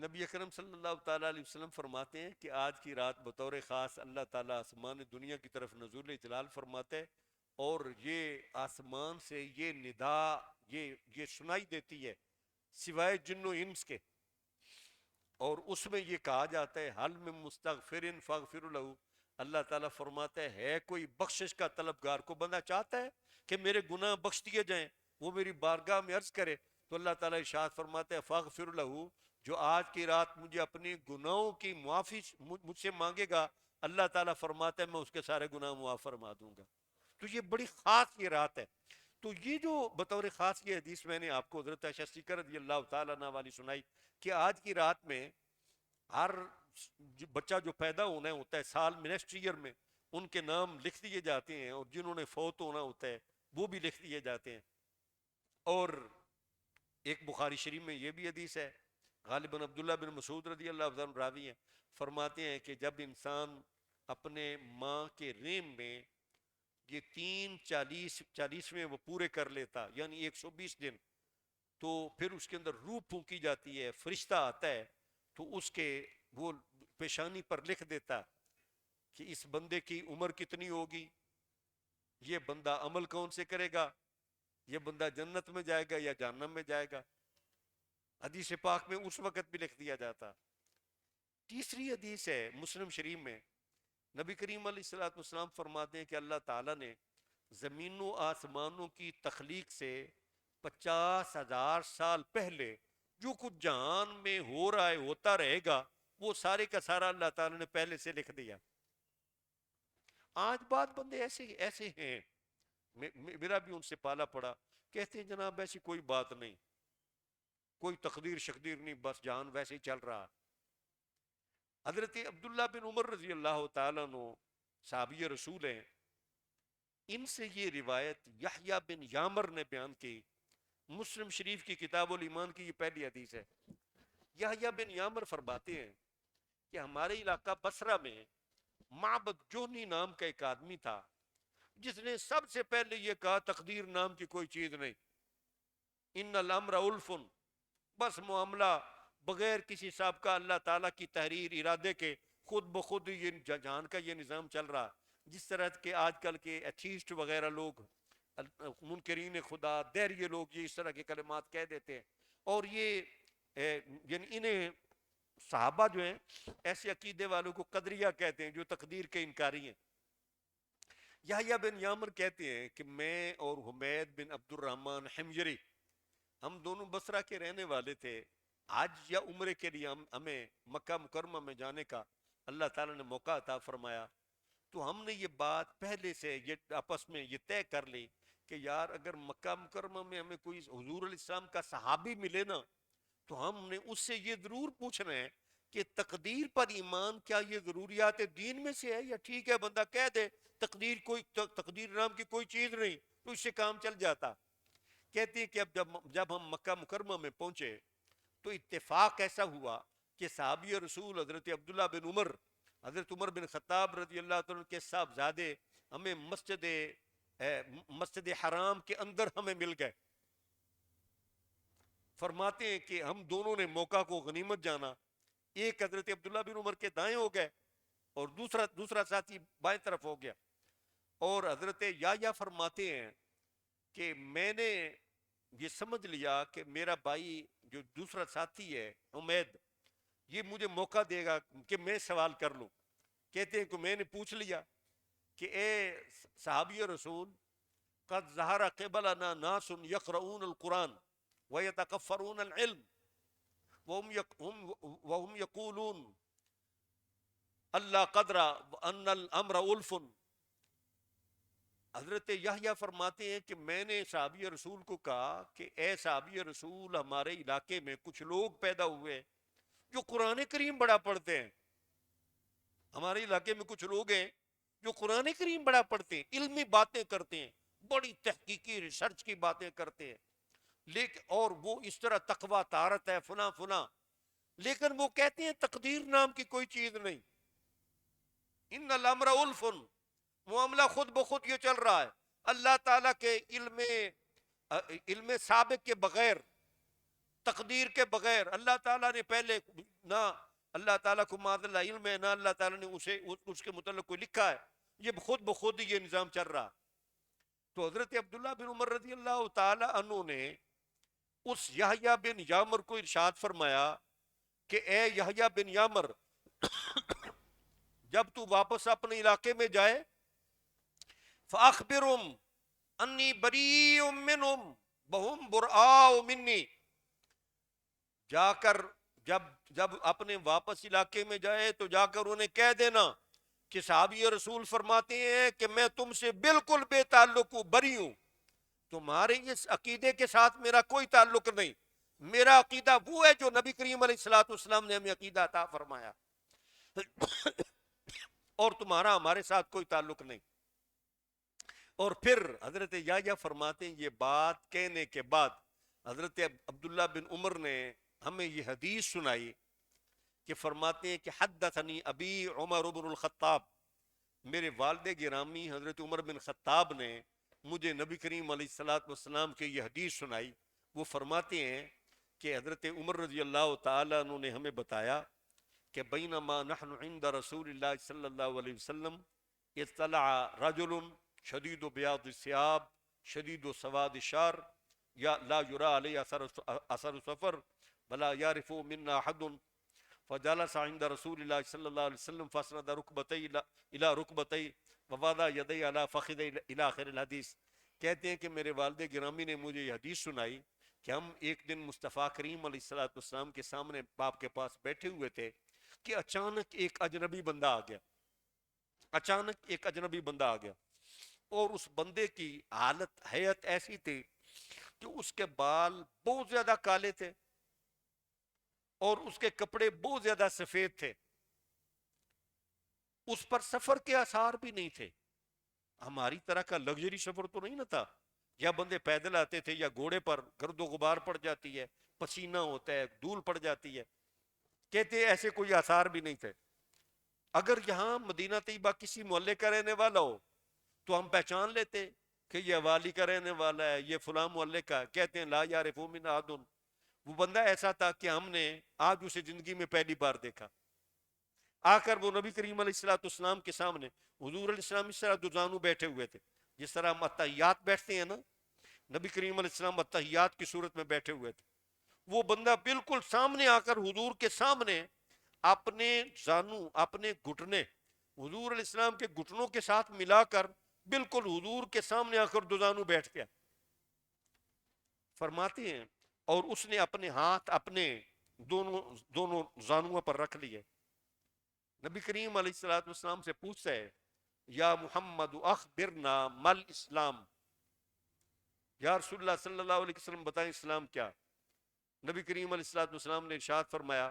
نبی اکرم صلی اللہ تعالیٰ علیہ وسلم فرماتے ہیں کہ آج کی رات بطور خاص اللہ تعالیٰ آسمان دنیا کی طرف نزول جلال فرماتے ہیں، اور یہ آسمان سے یہ ندا یہ سنائی دیتی ہے سوائے جن و انس کے، اور اس میں یہ کہا جاتا ہے حل من مستغفر فاغفر لہ، اللہ تعالیٰ فرماتا ہے کوئی بخشش کا طلبگار کو بندہ چاہتا ہے کہ میرے گناہ بخش دیے جائیں، وہ میری بارگاہ میں عرض کرے، تو اللہ تعالیٰ ارشاد فرماتا ہے فاغفر لہ، جو آج کی رات مجھے اپنی گناہوں کی معافی مجھ سے مانگے گا، اللہ تعالیٰ فرماتا ہے میں اس کے سارے گناہ معاف فرما دوں گا۔ تو یہ بڑی خاص یہ رات ہے، تو یہ جو بطور خاص یہ حدیث میں نے آپ کو حضرت عائشہ صدیقہ رضی اللہ تعالیٰ عنہ والی سنائی کہ آج کی رات میں ہر بچہ جو پیدا ہونا ہوتا ہے سال میں نیکسٹ ایئر میں ان کے نام لکھ دیے جاتے ہیں، اور جنہوں نے فوت ہونا ہوتا ہے وہ بھی لکھ دیے جاتے ہیں۔ اور ایک بخاری شریف میں یہ بھی حدیث ہے، غالباً عبداللہ بن مسعود رضی اللہ عنہ راوی ہیں، فرماتے ہیں کہ جب انسان اپنے ماں کے رحم میں یہ 40ویں وہ پورے کر لیتا، یعنی 120 دن، تو پھر اس کے اندر روح پھونکی جاتی ہے، فرشتہ آتا ہے تو اس کے وہ پیشانی پر لکھ دیتا کہ اس بندے کی عمر کتنی ہوگی، یہ بندہ عمل کون سے کرے گا، یہ بندہ جنت میں جائے گا یا جہنم میں جائے گا، حدیث پاک میں اس وقت بھی لکھ دیا جاتا۔ تیسری حدیث ہے مسلم شریف میں، نبی کریم علیہ الصلوۃ والسلام فرماتے ہیں کہ اللہ تعالیٰ نے زمین و آسمانوں کی تخلیق سے 50,000 سال پہلے جو کچھ جہان میں ہو رہا ہے ہوتا رہے گا وہ سارے کا سارا اللہ تعالیٰ نے پہلے سے لکھ دیا۔ آج بات بندے ایسے ہیں، میرا بھی ان سے پالا پڑا، کہتے ہیں جناب ایسی کوئی بات نہیں، کوئی تقدیر شقدیر نہیں، بس جہان ویسے ہی چل رہا۔ حضرت عبداللہ بن عمر رضی اللہ تعالیٰ عنہ صحابی رسول ہیں، ان سے یہ روایت یحییٰ بن یامر نے بیان کی، مسلم شریف کی کتاب الایمان کی یہ پہلی حدیث ہے۔ یحییٰ بن یامر فرماتے ہیں کہ ہمارے علاقہ بصرہ میں معبد جوہنی نام کا ایک آدمی تھا جس نے سب سے پہلے یہ کہا تقدیر نام کی کوئی چیز نہیں، ان الامر الف، بس معاملہ بغیر کسی سابقہ اللہ تعالیٰ کی تحریر ارادے کے خود بخود یہ جہان کا یہ نظام چل رہا، جس طرح کے آج کل کے ایتھیسٹ وغیرہ لوگ، منکرین خدا، دہریے لوگ یہ اس طرح کے کلمات کہہ دیتے ہیں، اور یہ یعنی انہیں صحابہ جو ہیں ایسے عقیدے والوں کو قدریہ کہتے ہیں جو تقدیر کے انکاری ہیں۔ یحییٰ بن یامر کہتے ہیں کہ میں اور حمید بن عبد الرحمن حمجری ہم دونوں بصرہ کے رہنے والے تھے، حج یا عمرے کے لیے ہمیں مکہ مکرمہ میں جانے کا اللہ تعالیٰ نے موقع عطا فرمایا، تو ہم نے یہ بات پہلے سے یہ آپس میں یہ طے کر لی کہ یار اگر مکہ مکرمہ میں ہمیں کوئی حضور علیہ السلام کا صحابی ملے نا تو ہم نے اس سے یہ ضرور پوچھنا ہے کہ تقدیر پر ایمان کیا یہ ضروریات دین میں سے ہے، یا ٹھیک ہے بندہ کہہ دے تقدیر نام کی کوئی چیز نہیں تو اس سے کام چل جاتا۔ کہتے ہیں کہ اب جب ہم مکہ مکرمہ میں پہنچے تو اتفاق ایسا ہوا کہ صحابی رسول حضرت عبداللہ بن عمر، حضرت عمر بن خطاب رضی اللہ عنہ کے صاحبزادے ہمیں مسجد حرام کے اندر ہمیں مل گئے۔ فرماتے ہیں کہ ہم دونوں نے موقع کو غنیمت جانا، ایک حضرت عبداللہ بن عمر کے دائیں ہو گئے اور دوسرا ساتھی بائیں طرف ہو گیا، اور حضرت یحییٰ فرماتے ہیں کہ میں نے یہ سمجھ لیا کہ میرا بھائی جو دوسرا ساتھی ہے حمید، یہ مجھے موقع دے گا کہ میں سوال کر لوں. کہتے ہیں کہ میں نے پوچھ لیا کہ اے صحابی رسول، قد ظہر قبلنا ناس یقرؤون القرآن ویتکفرون العلم وهم یقولون اللہ قدر ان الامر الف. حضرت یحییٰ فرماتے ہیں کہ میں نے صحابی رسول کو کہا کہ اے صحابی رسول، ہمارے علاقے میں کچھ لوگ پیدا ہوئے جو قرآن کریم بڑا پڑھتے ہیں. ہمارے علاقے میں کچھ لوگ ہیں جو قرآن کریم بڑا پڑھتے ہیں، علمی باتیں کرتے ہیں، بڑی تحقیقی ریسرچ کی باتیں کرتے ہیں، لیکن اور وہ اس طرح تقوی طہارت ہے فلاں فلاں، لیکن وہ کہتے ہیں تقدیر نام کی کوئی چیز نہیں. ان الامر الف، معاملہ خود بخود یہ چل رہا ہے اللہ تعالیٰ کے علم سابق کے بغیر، تقدیر کے بغیر. اللہ تعالیٰ نے پہلے نہ اللہ تعالیٰ کو معاذ اللہ علم ہے، نہ اللہ تعالیٰ نے اس کے متعلق کوئی لکھا ہے، یہ خود بخود ہی یہ نظام چل رہا. تو حضرت عبداللہ بن عمر رضی اللہ تعالیٰ عنہ نے اس یحییٰ بن یامر کو ارشاد فرمایا کہ اے یحییٰ بن یامر، جب تو واپس اپنے علاقے میں جائے فَأَخْبِرُمْ أَنِّي بَرِيءٌ مِّنْهُمْ وَهُمْ بُرْآءُ مِنِّي. جا کر جب اپنے واپس علاقے میں جائے تو جا کر انہیں کہہ دینا کہ صحابی رسول فرماتے ہیں کہ میں تم سے بالکل بے تعلق ہوں، بری ہوں، تمہارے اس عقیدے کے ساتھ میرا کوئی تعلق نہیں. میرا عقیدہ وہ ہے جو نبی کریم علیہ الصلوۃ والسلام نے ہمیں عقیدہ عطا فرمایا، اور تمہارا ہمارے ساتھ کوئی تعلق نہیں. اور پھر حضرت یحییٰ فرماتے ہیں یہ بات کہنے کے بعد حضرت عبداللہ بن عمر نے ہمیں یہ حدیث سنائی کہ فرماتے ہیں کہ حدثنی ابی عمر بن الخطاب، میرے والد گرامی حضرت عمر بن خطاب نے مجھے نبی کریم علیہ الصلوۃ والسلام کی یہ حدیث سنائی. وہ فرماتے ہیں کہ حضرت عمر رضی اللہ تعالیٰ عنہ نے ہمیں بتایا کہ بینما نحن عند رسول اللہ صلی اللہ علیہ وسلم اطلع رجل شدید بیاض الثياب شدید سواد الشعر یا لا یرا علی اثر سفر ولا يعرف منا احد فجلس عند رسول اللہ صلی اللہ علیہ وسلم فاسند رکبتي الى رکبتي ووضع يديه على فخذي الى آخر الحدیث. کہتے ہیں کہ میرے والد گرامی نے مجھے یہ حدیث سنائی کہ ہم ایک دن مصطفیٰ کریم علیہ الصلوۃ والسلام کے سامنے باپ کے پاس بیٹھے ہوئے تھے کہ اچانک ایک اجنبی بندہ آ گیا. اچانک ایک اجنبی بندہ آ گیا اور اس بندے کی حیت ایسی تھی کہ اس کے بال بہت زیادہ کالے تھے اور اس کے کپڑے بہت زیادہ سفید تھے. اس پر سفر کے آثار بھی نہیں تھے. ہماری طرح کا لگژری سفر تو نہیں نہ تھا، یا بندے پیدل آتے تھے یا گھوڑے پر، گرد و غبار پڑ جاتی ہے، پسینہ ہوتا ہے، دھول پڑ جاتی ہے. کہتے ایسے کوئی آثار بھی نہیں تھے. اگر یہاں مدینہ طیبہ کسی محلے کا رہنے والا ہو تو ہم پہچان لیتے کہ یہ والی کا رہنے والا ہے، یہ فلاں محلے کا. کہتے ہیں لا یعرف منا احد. وہ بندہ ایسا تھا کہ ہم نے آج اسے زندگی میں پہلی بار دیکھا. آ کر وہ نبی کریم علیہ الصلوۃ والسلام کے سامنے حضور علیہ السلام اس طرح دوزانو بیٹھے ہوئے تھے، جس طرح ہم اتحیات بیٹھتے ہیں نا، نبی کریم علیہ السلام اتحیات کی صورت میں بیٹھے ہوئے تھے. وہ بندہ بالکل سامنے آ کر حضور کے سامنے اپنے زانو، اپنے گھٹنے حضور علیہ السلام کے گھٹنوں کے ساتھ ملا کر بالکل حضور کے سامنے آ کر دوزانو بیٹھ گیا. فرماتے ہیں اور اس نے اپنے ہاتھ اپنے دونوں زانوؤں پر رکھ لیے. نبی کریم علیہ الصلوۃ والسلام سے پوچھتا ہے یا محمد اخبرنا مل اسلام، یا رسول اللہ صلی اللہ علیہ وسلم بتائیں اسلام کیا. نبی کریم علیہ الصلوۃ والسلام نے ارشاد فرمایا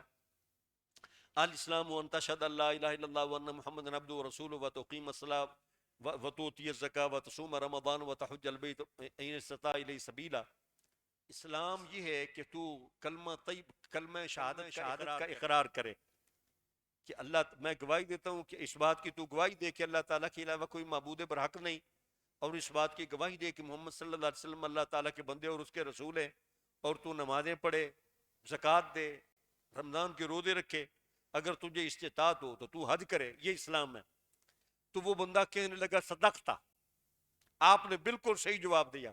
الاسلام ان تشهد ان لا اله الا الله وان محمدا عبده ورسوله وتقيم الصلاه وتؤتي الزكاه وتصوم رمضان وتحج البيت ان استطاع اليه سبيلا. اسلام یہ ہے کہ تو کلمہ شہادت کا اقرار کرے کہ اللہ، میں گواہی دیتا ہوں کہ اس بات کی تو گواہی دے کہ اللہ تعالیٰ کے علاوہ کوئی معبود برحق نہیں، اور اس بات کی گواہی دے کہ محمد صلی اللہ علیہ وسلم اللہ تعالیٰ کے بندے اور اس کے رسول ہیں، اور تو نمازیں پڑھے، زکوٰۃ دے، رمضان کے روزے رکھے، اگر تجھے استطاعت ہو تو تو حج کرے. یہ اسلام ہے. تو وہ بندہ کہنے لگا صدقتا، آپ نے بالکل صحیح جواب دیا۔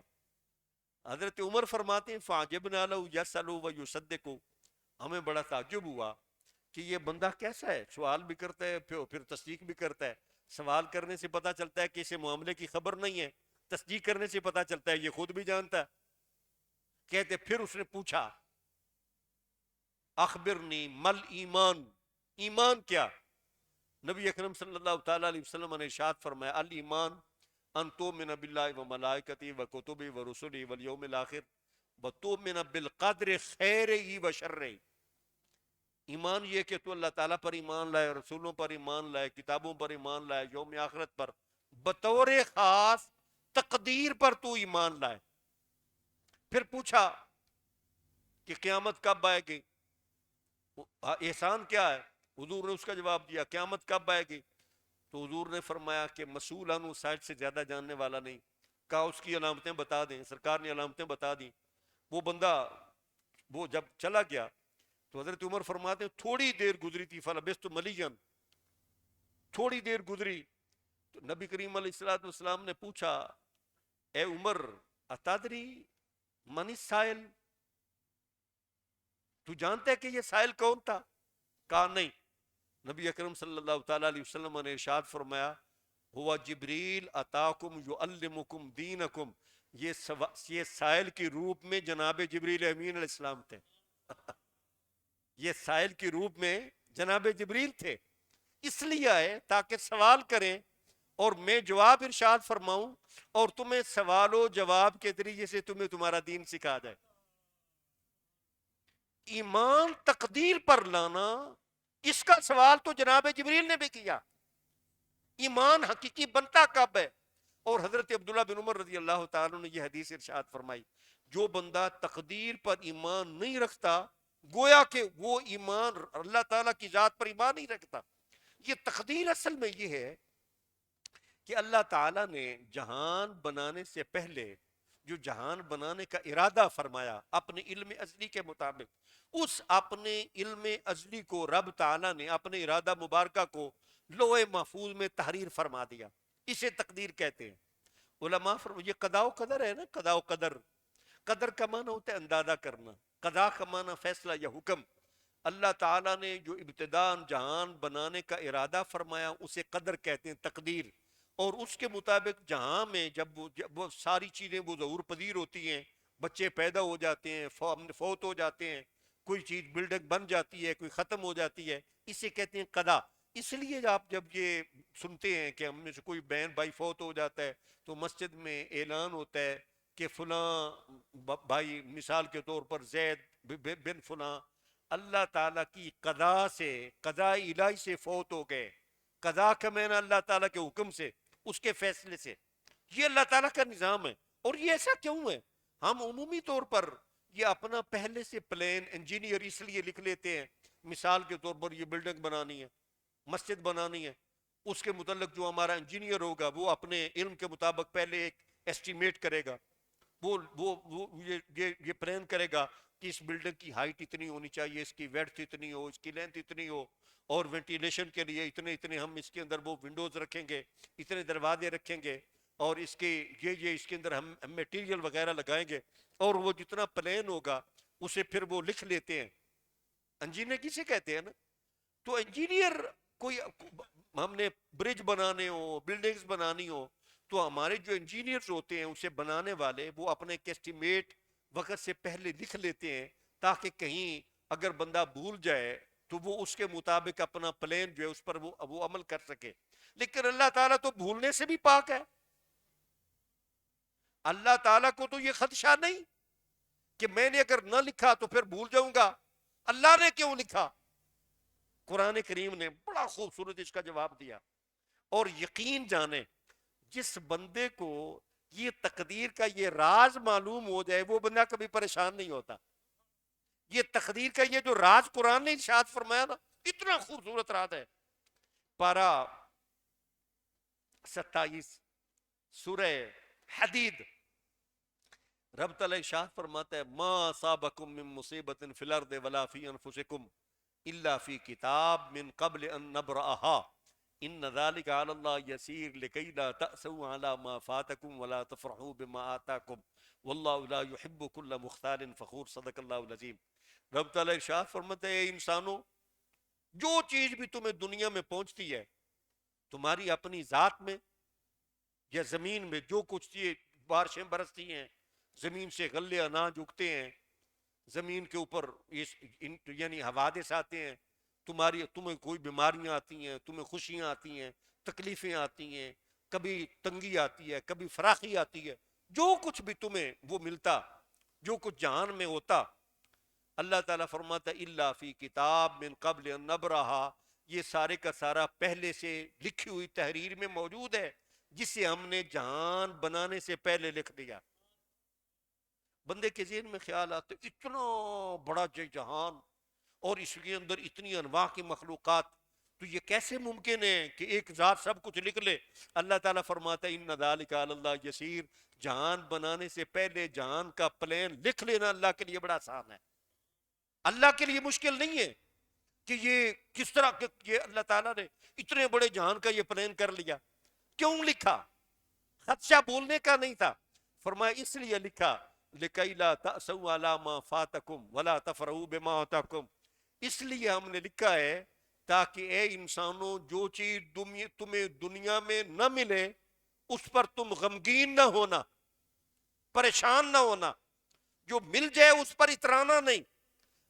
حضرت عمر فرماتے ہیں فَعَجَبْنَا لَهُ يَسْأَلُ وَيُصَدِّقُ، ہمیں بڑا تعجب ہوا کہ یہ بندہ کیسا ہے، سوال بھی کرتا ہے پھر تصدیق بھی کرتا ہے۔ سوال کرنے سے پتہ چلتا ہے کہ اسے معاملے کی خبر نہیں ہے، تصدیق کرنے سے پتہ چلتا ہے یہ خود بھی جانتا ہے۔ کہتے پھر اس نے پوچھا اخبرنی مل ایمان، ایمان کیا؟ نبی اکرم صلی اللہ تعالیٰ علیہ وسلم نے ارشاد فرمایا الایمان ان تؤمن باللہ و ملائکتہ و کتبہ و رسلہ والیوم الاخر و تؤمن بالقدر خیرہ و شرہ۔ ایمان یہ کہ تو اللہ تعالیٰ پر ایمان لائے، رسولوں پر ایمان لائے، کتابوں پر ایمان لائے، یوم آخرت پر، بطور خاص تقدیر پر تو ایمان لائے۔ پھر پوچھا کہ قیامت کب آئے گی، احسان کیا ہے؟ حضور نے اس کا جواب دیا قیامت کب آئے گی؟ تو حضور نے فرمایا کہ مسئول عنہ سائد سے زیادہ جاننے والا نہیں۔ کہا اس کی علامتیں بتا دیں، سرکار نے علامتیں بتا دیں۔ وہ بندہ وہ جب چلا گیا تو حضرت عمر فرماتے ہیں تھوڑی دیر گزری تھی فلبثت ملیا، تھوڑی دیر گزری تو نبی کریم علیہ السلام نے پوچھا اے عمر اتدری من السائل، تو جانتا ہے کہ یہ سائل کون تھا؟ کہا نہیں۔ نبی اکرم صلی اللہ تعالیٰ علیہ وسلم نے ارشاد فرمایا ہوا جبریل اتاکم یعلمکم دینکم، یہ سائل کی روپ میں جناب جبریل امین علیہ السلام تھے۔ یہ سائل کی روپ میں جناب جبریل تھے، اس لیے آئے تاکہ سوال کریں اور میں جواب ارشاد فرماؤں اور تمہیں سوال و جواب کے ذریعے سے تمہیں تمہارا دین سکھا جائے۔ ایمان تقدیر پر لانا، اس کا سوال تو جناب جبریل نے بھی کیا، ایمان حقیقی بنتا کب ہے؟ اور حضرت عبداللہ بن عمر رضی اللہ تعالیٰ نے یہ حدیث ارشاد فرمائی جو بندہ تقدیر پر ایمان نہیں رکھتا گویا کہ وہ ایمان اللہ تعالیٰ کی ذات پر ایمان نہیں رکھتا۔ یہ تقدیر اصل میں یہ ہے کہ اللہ تعالیٰ نے جہان بنانے سے پہلے جو جہان بنانے کا ارادہ فرمایا اپنے علم ازلی کے مطابق، اس اپنے علم ازلی کو رب تعالیٰ نے اپنے ارادہ مبارکہ کو لوح محفوظ میں تحریر فرما دیا، اسے تقدیر کہتے ہیں۔ علماء یہ قضاء و قدر ہے نا، قضاء و قدر، قدر کا معنی ہوتا ہے اندازہ کرنا، قضاء کا معنی فیصلہ یا حکم۔ اللہ تعالیٰ نے جو ابتداءً جہان بنانے کا ارادہ فرمایا اسے قدر کہتے ہیں، تقدیر۔ اور اس کے مطابق جہاں میں جب وہ ساری چیزیں وہ ظہور پذیر ہوتی ہیں، بچے پیدا ہو جاتے ہیں، فوت ہو جاتے ہیں، کوئی چیز بلڈنگ بن جاتی ہے، کوئی ختم ہو جاتی ہے، اسے کہتے ہیں قضاء۔ اس لیے آپ جب یہ سنتے ہیں کہ ہم میں سے کوئی بہن بھائی فوت ہو جاتا ہے تو مسجد میں اعلان ہوتا ہے کہ فلاں بھائی، مثال کے طور پر زید بن فلاں، اللہ تعالیٰ کی قضاء سے، قضاء الہی سے فوت ہو گئے۔ قضاء کا معنی اللہ تعالیٰ کے حکم سے، اس کے فیصلے سے، یہ اللہ تعالیٰ کا نظام ہے۔ اور یہ ایسا کیوں ہے؟ ہم عمومی طور پر یہ اپنا پہلے سے پلان انجینئر اس لیے لکھ لیتے ہیں، مثال کے طور پر یہ بلڈنگ بنانی ہے، مسجد بنانی ہے، اس کے متعلق جو ہمارا انجینئر ہوگا وہ اپنے علم کے مطابق پہلے ایک ایسٹیمیٹ کرے گا، وہ یہ پلان کرے گا کہ اس بلڈنگ کی ہائٹ اتنی ہونی چاہیے، اس کی ویڈتھ اتنی ہو، اس کی لینتھ اتنی ہو، اور وینٹیلیشن کے لیے اتنے ہم اس کے اندر وہ ونڈوز رکھیں گے، اتنے دروازے رکھیں گے، اور اس کے یہ اس کے اندر ہم میٹیریل وغیرہ لگائیں گے، اور وہ جتنا پلان ہوگا اسے پھر وہ لکھ لیتے ہیں۔ انجینئر کسے کہتے ہیں نا؟ تو انجینئر کوئی ہم نے برج بنانے ہو، بلڈنگز بنانی ہو، تو ہمارے جو انجینئرز ہوتے ہیں اسے بنانے والے وہ اپنے ایسٹیمیٹ وقت سے پہلے لکھ لیتے ہیں تاکہ کہیں اگر بندہ بھول جائے تو وہ اس کے مطابق اپنا پلان جو ہے اس پر وہ عمل کر سکے۔ لیکن اللہ تعالیٰ تو بھولنے سے بھی پاک ہے، اللہ تعالیٰ کو تو یہ خدشہ نہیں کہ میں نے اگر نہ لکھا تو پھر بھول جاؤں گا۔ اللہ نے کیوں لکھا؟ قرآن کریم نے بڑا خوبصورت اس کا جواب دیا۔ اور یقین جانے جس بندے کو یہ تقدیر کا یہ راز معلوم ہو جائے وہ بندہ کبھی پریشان نہیں ہوتا۔ یہ تقدیر کا یہ جو راز قرآن نے ارشاد فرمایا نا، اتنا خوبصورت راز ہے۔ پارہ 27 سورہ حدید، رب تعالیٰ ارشاد فرماتا ہے ما اصابکم من مصیبت فی الارض ولا فی انفسکم الا فی کتاب من قبل ان نبرأها، ان ذالک علی اللہ یسیر لکی لا تأسوا علی ما فاتکم ولا تفرحوا بما آتاکم واللہ لا يحب كل مختال فخور صدق اللہ العظیم. رب تعالیٰ ارشاد فرماتے ہیں اے انسانوں جو چیز بھی تمہیں دنیا میں پہنچتی ہے تمہاری اپنی ذات میں یا زمین میں جو کچھ یہ بارشیں برستی ہیں زمین سے غلے اناج اگتے ہیں زمین کے اوپر یعنی حوادث آتے ہیں تمہیں کوئی بیماریاں آتی ہیں تمہیں خوشیاں آتی ہیں تکلیفیں آتی ہیں کبھی تنگی آتی ہے کبھی فراخی آتی ہے جو کچھ بھی تمہیں وہ ملتا جو کچھ جہان میں ہوتا اللہ تعالیٰ فرماتا الا فی کتاب من قبل ان نبرہا یہ سارے کا سارا پہلے سے لکھی ہوئی تحریر میں موجود ہے جسے ہم نے جہان بنانے سے پہلے لکھ دیا. بندے کے ذہن میں خیال آتے اتنا بڑا جہان اور اس کے اندر اتنی انواع کی مخلوقات تو یہ کیسے ممکن ہے کہ ایک ذات سب کچھ لکھ لے. اللہ تعالیٰ فرماتا ہے ان ذالک علی اللہ یسیر جہان بنانے سے پہلے جہان کا پلان لکھ لینا اللہ کے لیے بڑا آسان ہے. اللہ کے لیے مشکل نہیں ہے کہ یہ کس طرح یہ اللہ تعالیٰ نے اتنے بڑے جہان کا یہ پلان کر لیا. کیوں لکھا؟ خدشہ بولنے کا نہیں تھا. فرمایا اس لیے لکھا لِكَيْ لَا تَأْسَوْا عَلَى مَا فَاتَكُمْ وَلَا تَفْرَحُوا بِمَا آتَاكُمْ. اس لیے ہم نے لکھا ہے تاکہ اے انسانوں جو چیز تمہیں دنیا میں نہ ملے اس پر تم غمگین نہ ہونا پریشان نہ ہونا. جو مل جائے اس پر اترانا نہیں.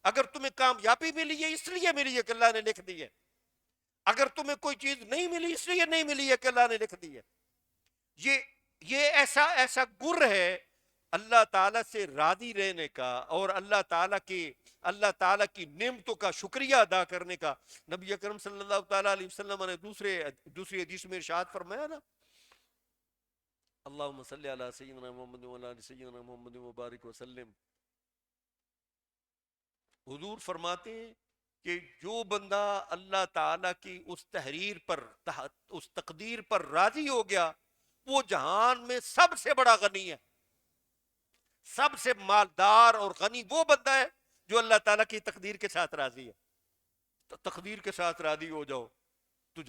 اگر تمہیں کامیابی ملی ہے اس لیے ملی ہے کہ اللہ نے لکھ دی ہے. اگر تمہیں کوئی چیز نہیں ملی اس لیے نہیں ملی ہے کہ اللہ نے لکھ دی ہے. یہ ایسا گر ہے اللہ تعالیٰ سے راضی رہنے کا اور اللہ تعالیٰ کی نعمتوں کا شکریہ ادا کرنے کا. نبی اکرم صلی اللہ تعالیٰ علیہ وسلم نے دوسری حدیث میں ارشاد فرمایا نا اللہم صلی علی سیدنا محمد وعلی آل سیدنا محمد وبارک وسلم. حضور فرماتے ہیں کہ جو بندہ اللہ تعالیٰ کی اس تحریر پر اس تقدیر پر راضی ہو گیا وہ جہان میں سب سے بڑا غنی ہے. سب سے مالدار اور غنی وہ بندہ ہے جو اللہ تعالیٰ کی تقدیر کے ساتھ راضی ہے. تو تقدیر کے ساتھ راضی ہو جاؤ تو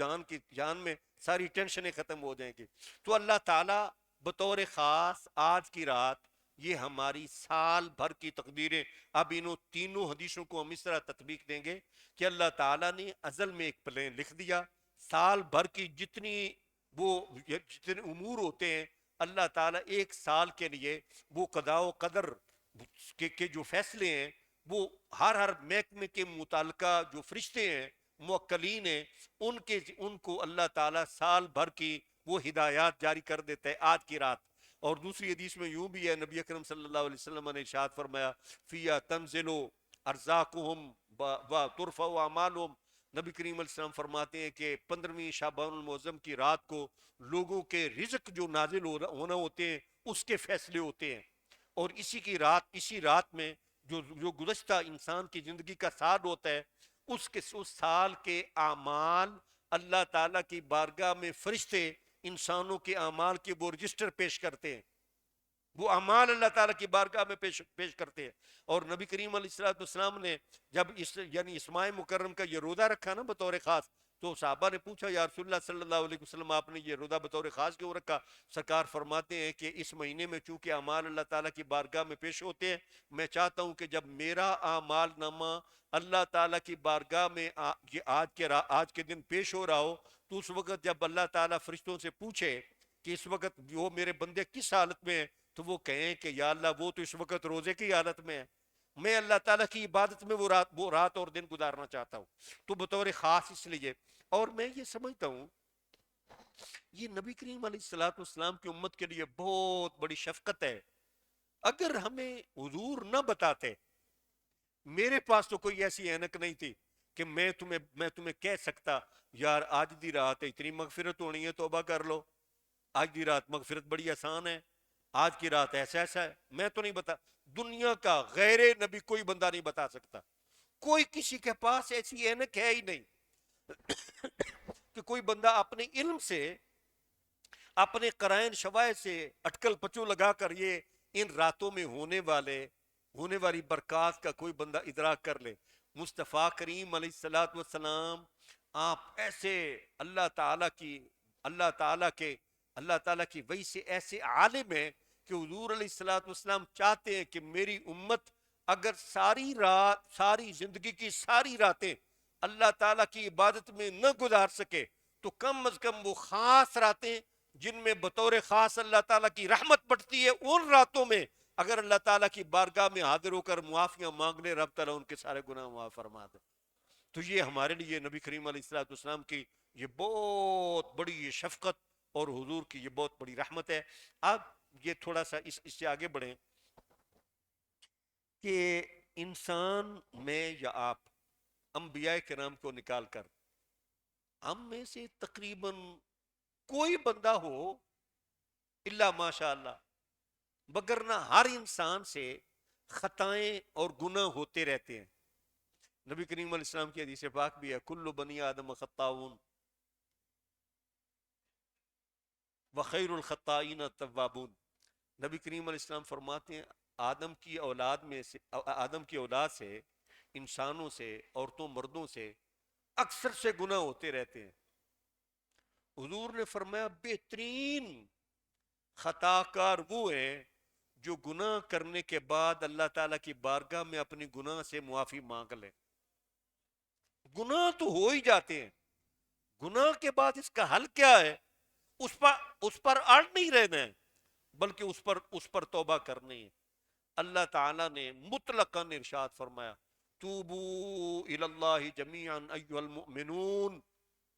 جان میں ساری ٹینشنیں ختم ہو جائیں گی. تو اللہ تعالیٰ بطور خاص آج کی رات یہ ہماری سال بھر کی تقدیریں اب انہوں تینوں حدیثوں کو ہم اس طرح تطبیق دیں گے کہ اللہ تعالیٰ نے ازل میں ایک پلان لکھ دیا. سال بھر کی جتنے امور ہوتے ہیں اللہ تعالیٰ ایک سال کے لیے وہ قضاء و قدر کے جو فیصلے ہیں وہ ہر محکمے کے متعلقہ جو فرشتے ہیں موکلین ہیں ان کو اللہ تعالیٰ سال بھر کی وہ ہدایات جاری کر دیتا ہے آج کی رات. اور دوسری حدیث میں یوں بھی ہے نبی اکرم صلی اللہ علیہ وسلم نے ارشاد فرمایا فیہا تنزل ارزاقہم و ترفع اعمالہم. نبی کریم علیہ السلام فرماتے ہیں کہ 15ویں شعبان المعظم کی رات کو لوگوں کے رزق جو نازل ہونا ہوتے ہیں اس کے فیصلے ہوتے ہیں. اور اسی رات میں جو گزشتہ انسان کی زندگی کا سال ہوتا ہے اس سال کے اعمال اللہ تعالیٰ کی بارگاہ میں فرشتے انسانوں کے اعمال کے وہ رجسٹر پیش کرتے ہیں. وہ اعمال اللہ تعالیٰ کی بارگاہ میں پیش کرتے ہیں. اور نبی کریم علیہ السلام نے جب یعنی اسماء مکرم کا یہ روزہ رکھا نا بطور خاص تو صحابہ نے پوچھا یا رسول اللہ صلی اللہ علیہ وسلم آپ نے یہ روزہ بطور خاص کیوں رکھا؟ سرکار فرماتے ہیں کہ اس مہینے میں چونکہ اعمال اللہ تعالیٰ کی بارگاہ میں پیش ہوتے ہیں میں چاہتا ہوں کہ جب میرا اعمال نامہ اللہ تعالیٰ کی بارگاہ میں آج کے دن پیش ہو رہا ہو تو اس وقت جب اللہ تعالیٰ فرشتوں سے پوچھے کہ اس وقت وہ میرے بندے کس حالت میں ہیں تو وہ کہیں کہ یا اللہ وہ تو اس وقت روزے کی حالت میں ہے میں اللہ تعالیٰ کی عبادت میں وہ رات اور دن گزارنا چاہتا ہوں. تو بطور خاص اس لیے اور میں یہ سمجھتا ہوں یہ نبی کریم علیہ السلام کی امت کے لیے بہت بڑی شفقت ہے. اگر ہمیں حضور نہ بتاتے میرے پاس تو کوئی ایسی اینک نہیں تھی کہ میں تمہیں کہہ سکتا یار آج دی رات اتنی مغفرت ہونی ہے توبہ کر لو آج دی رات مغفرت بڑی آسان ہے آج کی رات ایسا ہے. میں تو نہیں بتا دنیا کا غیر نبی کوئی بندہ نہیں بتا سکتا. کوئی کسی کے پاس ایسی اینک ہے ہی نہیں کہ کوئی بندہ اپنے علم سے اپنے قرائن شواہد سے اٹکل پچو لگا کر یہ ان راتوں میں ہونے والی برکات کا کوئی بندہ ادراک کر لے. مصطفیٰ کریم علیہ السلام آپ ایسے اللہ تعالیٰ کی اللہ تعالیٰ کے اللہ تعالیٰ کی وحی سے ایسے عالم ہیں کہ حضور علیہ الصلوۃ والسلام چاہتے ہیں کہ میری امت اگر ساری رات ساری زندگی کی ساری راتیں اللہ تعالیٰ کی عبادت میں نہ گزار سکے تو کم از کم وہ خاص راتیں جن میں بطور خاص اللہ تعالیٰ کی رحمت بڑھتی ہے ان راتوں میں اگر اللہ تعالیٰ کی بارگاہ میں حاضر ہو کر معافیاں مانگ لے رب تعالیٰ ان کے سارے گناہ معاف فرما دے. تو یہ ہمارے لیے نبی کریم علیہ الصلوۃ والسلام کی یہ بہت بڑی یہ شفقت اور حضور کی یہ بہت بڑی رحمت ہے. اب یہ تھوڑا سا اس سے آگے بڑھیں کہ انسان میں یا آپ انبیاء کرام کو نکال کر ہم میں سے تقریباً کوئی بندہ ہو الا ماشاء اللہ مگر نہ ہر انسان سے خطائیں اور گناہ ہوتے رہتے ہیں. نبی کریم علیہ السلام کی حدیث پاک بھی ہے کل بنی آدم خطاؤن وخیر الخطائین التوابون. نبی کریم علیہ السلام فرماتے ہیں آدم کی اولاد سے انسانوں سے عورتوں مردوں سے اکثر سے گناہ ہوتے رہتے ہیں. حضور نے فرمایا بہترین خطا کار وہ ہیں جو گناہ کرنے کے بعد اللہ تعالیٰ کی بارگاہ میں اپنی گناہ سے معافی مانگ لیں. گناہ تو ہو ہی جاتے ہیں, گناہ کے بعد اس کا حل کیا ہے؟ اس پر اڑ نہیں رہنا ہے بلکہ اس پر توبہ کرنی ہے. اللہ تعالیٰ نے مطلقاً ارشاد فرمایا توبو الی اللہ جمیعا ایھا المؤمنون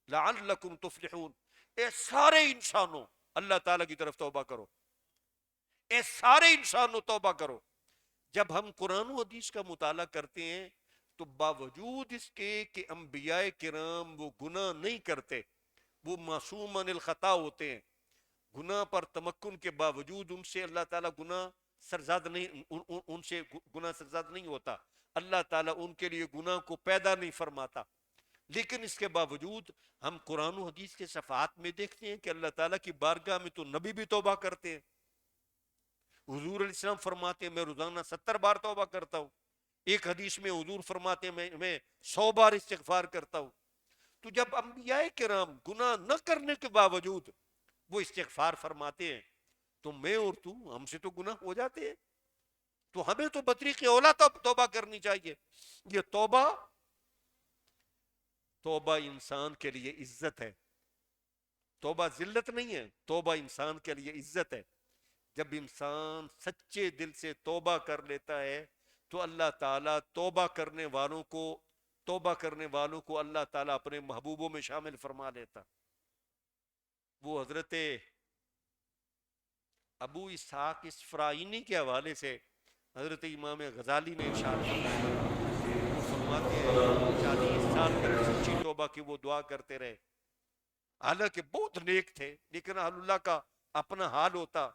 لعلکم تفلحون. اے سارے انسانوں اللہ تعالیٰ کی طرف توبہ کرو, اے سارے انسانوں توبہ کرو. جب ہم قرآن و حدیث کا مطالعہ کرتے ہیں تو باوجود اس کے کہ انبیاء کرام وہ گناہ نہیں کرتے, وہ معصوم عن الخطا ہوتے ہیں, گناہ پر تمکن کے باوجود ان سے اللہ تعالیٰ گناہ سرزاد نہیں ان سے گناہ سرزاد نہیں ہوتا, اللہ تعالیٰ ان کے لیے گناہ کو پیدا نہیں فرماتا. لیکن اس کے باوجود ہم قرآن و حدیث کے صفحات میں دیکھتے ہیں کہ اللہ تعالیٰ کی بارگاہ میں تو نبی بھی توبہ کرتے ہیں. حضور علیہ السلام فرماتے ہیں میں روزانہ 70 بار توبہ کرتا ہوں. ایک حدیث میں حضور فرماتے ہیں میں 100 بار استغفار کرتا ہوں. تو جب انبیاء کرام گناہ نہ کرنے کے باوجود وہ استغفار فرماتے ہیں تو میں اور تو ہم سے تو گناہ ہو جاتے ہیں, تو ہمیں تو بطریق اولا توبہ کرنی چاہیے. یہ توبہ انسان کے لیے عزت ہے, توبہ ذلت نہیں ہے, توبہ انسان کے لیے عزت ہے. جب انسان سچے دل سے توبہ کر لیتا ہے تو اللہ تعالیٰ توبہ کرنے والوں کو اللہ تعالیٰ اپنے محبوبوں میں شامل فرما لیتا. وہ حضرت ابو اسحاق اسفرائینی کے حوالے سے حضرت امام غزالی نے ارشاد فرمایا, وہ فرماتے ہیں 40 سال تک سچی توبہ کی وہ دعا کرتے رہے, حالانکہ بہت نیک تھے لیکن اہل اللہ کا اپنا حال ہوتا.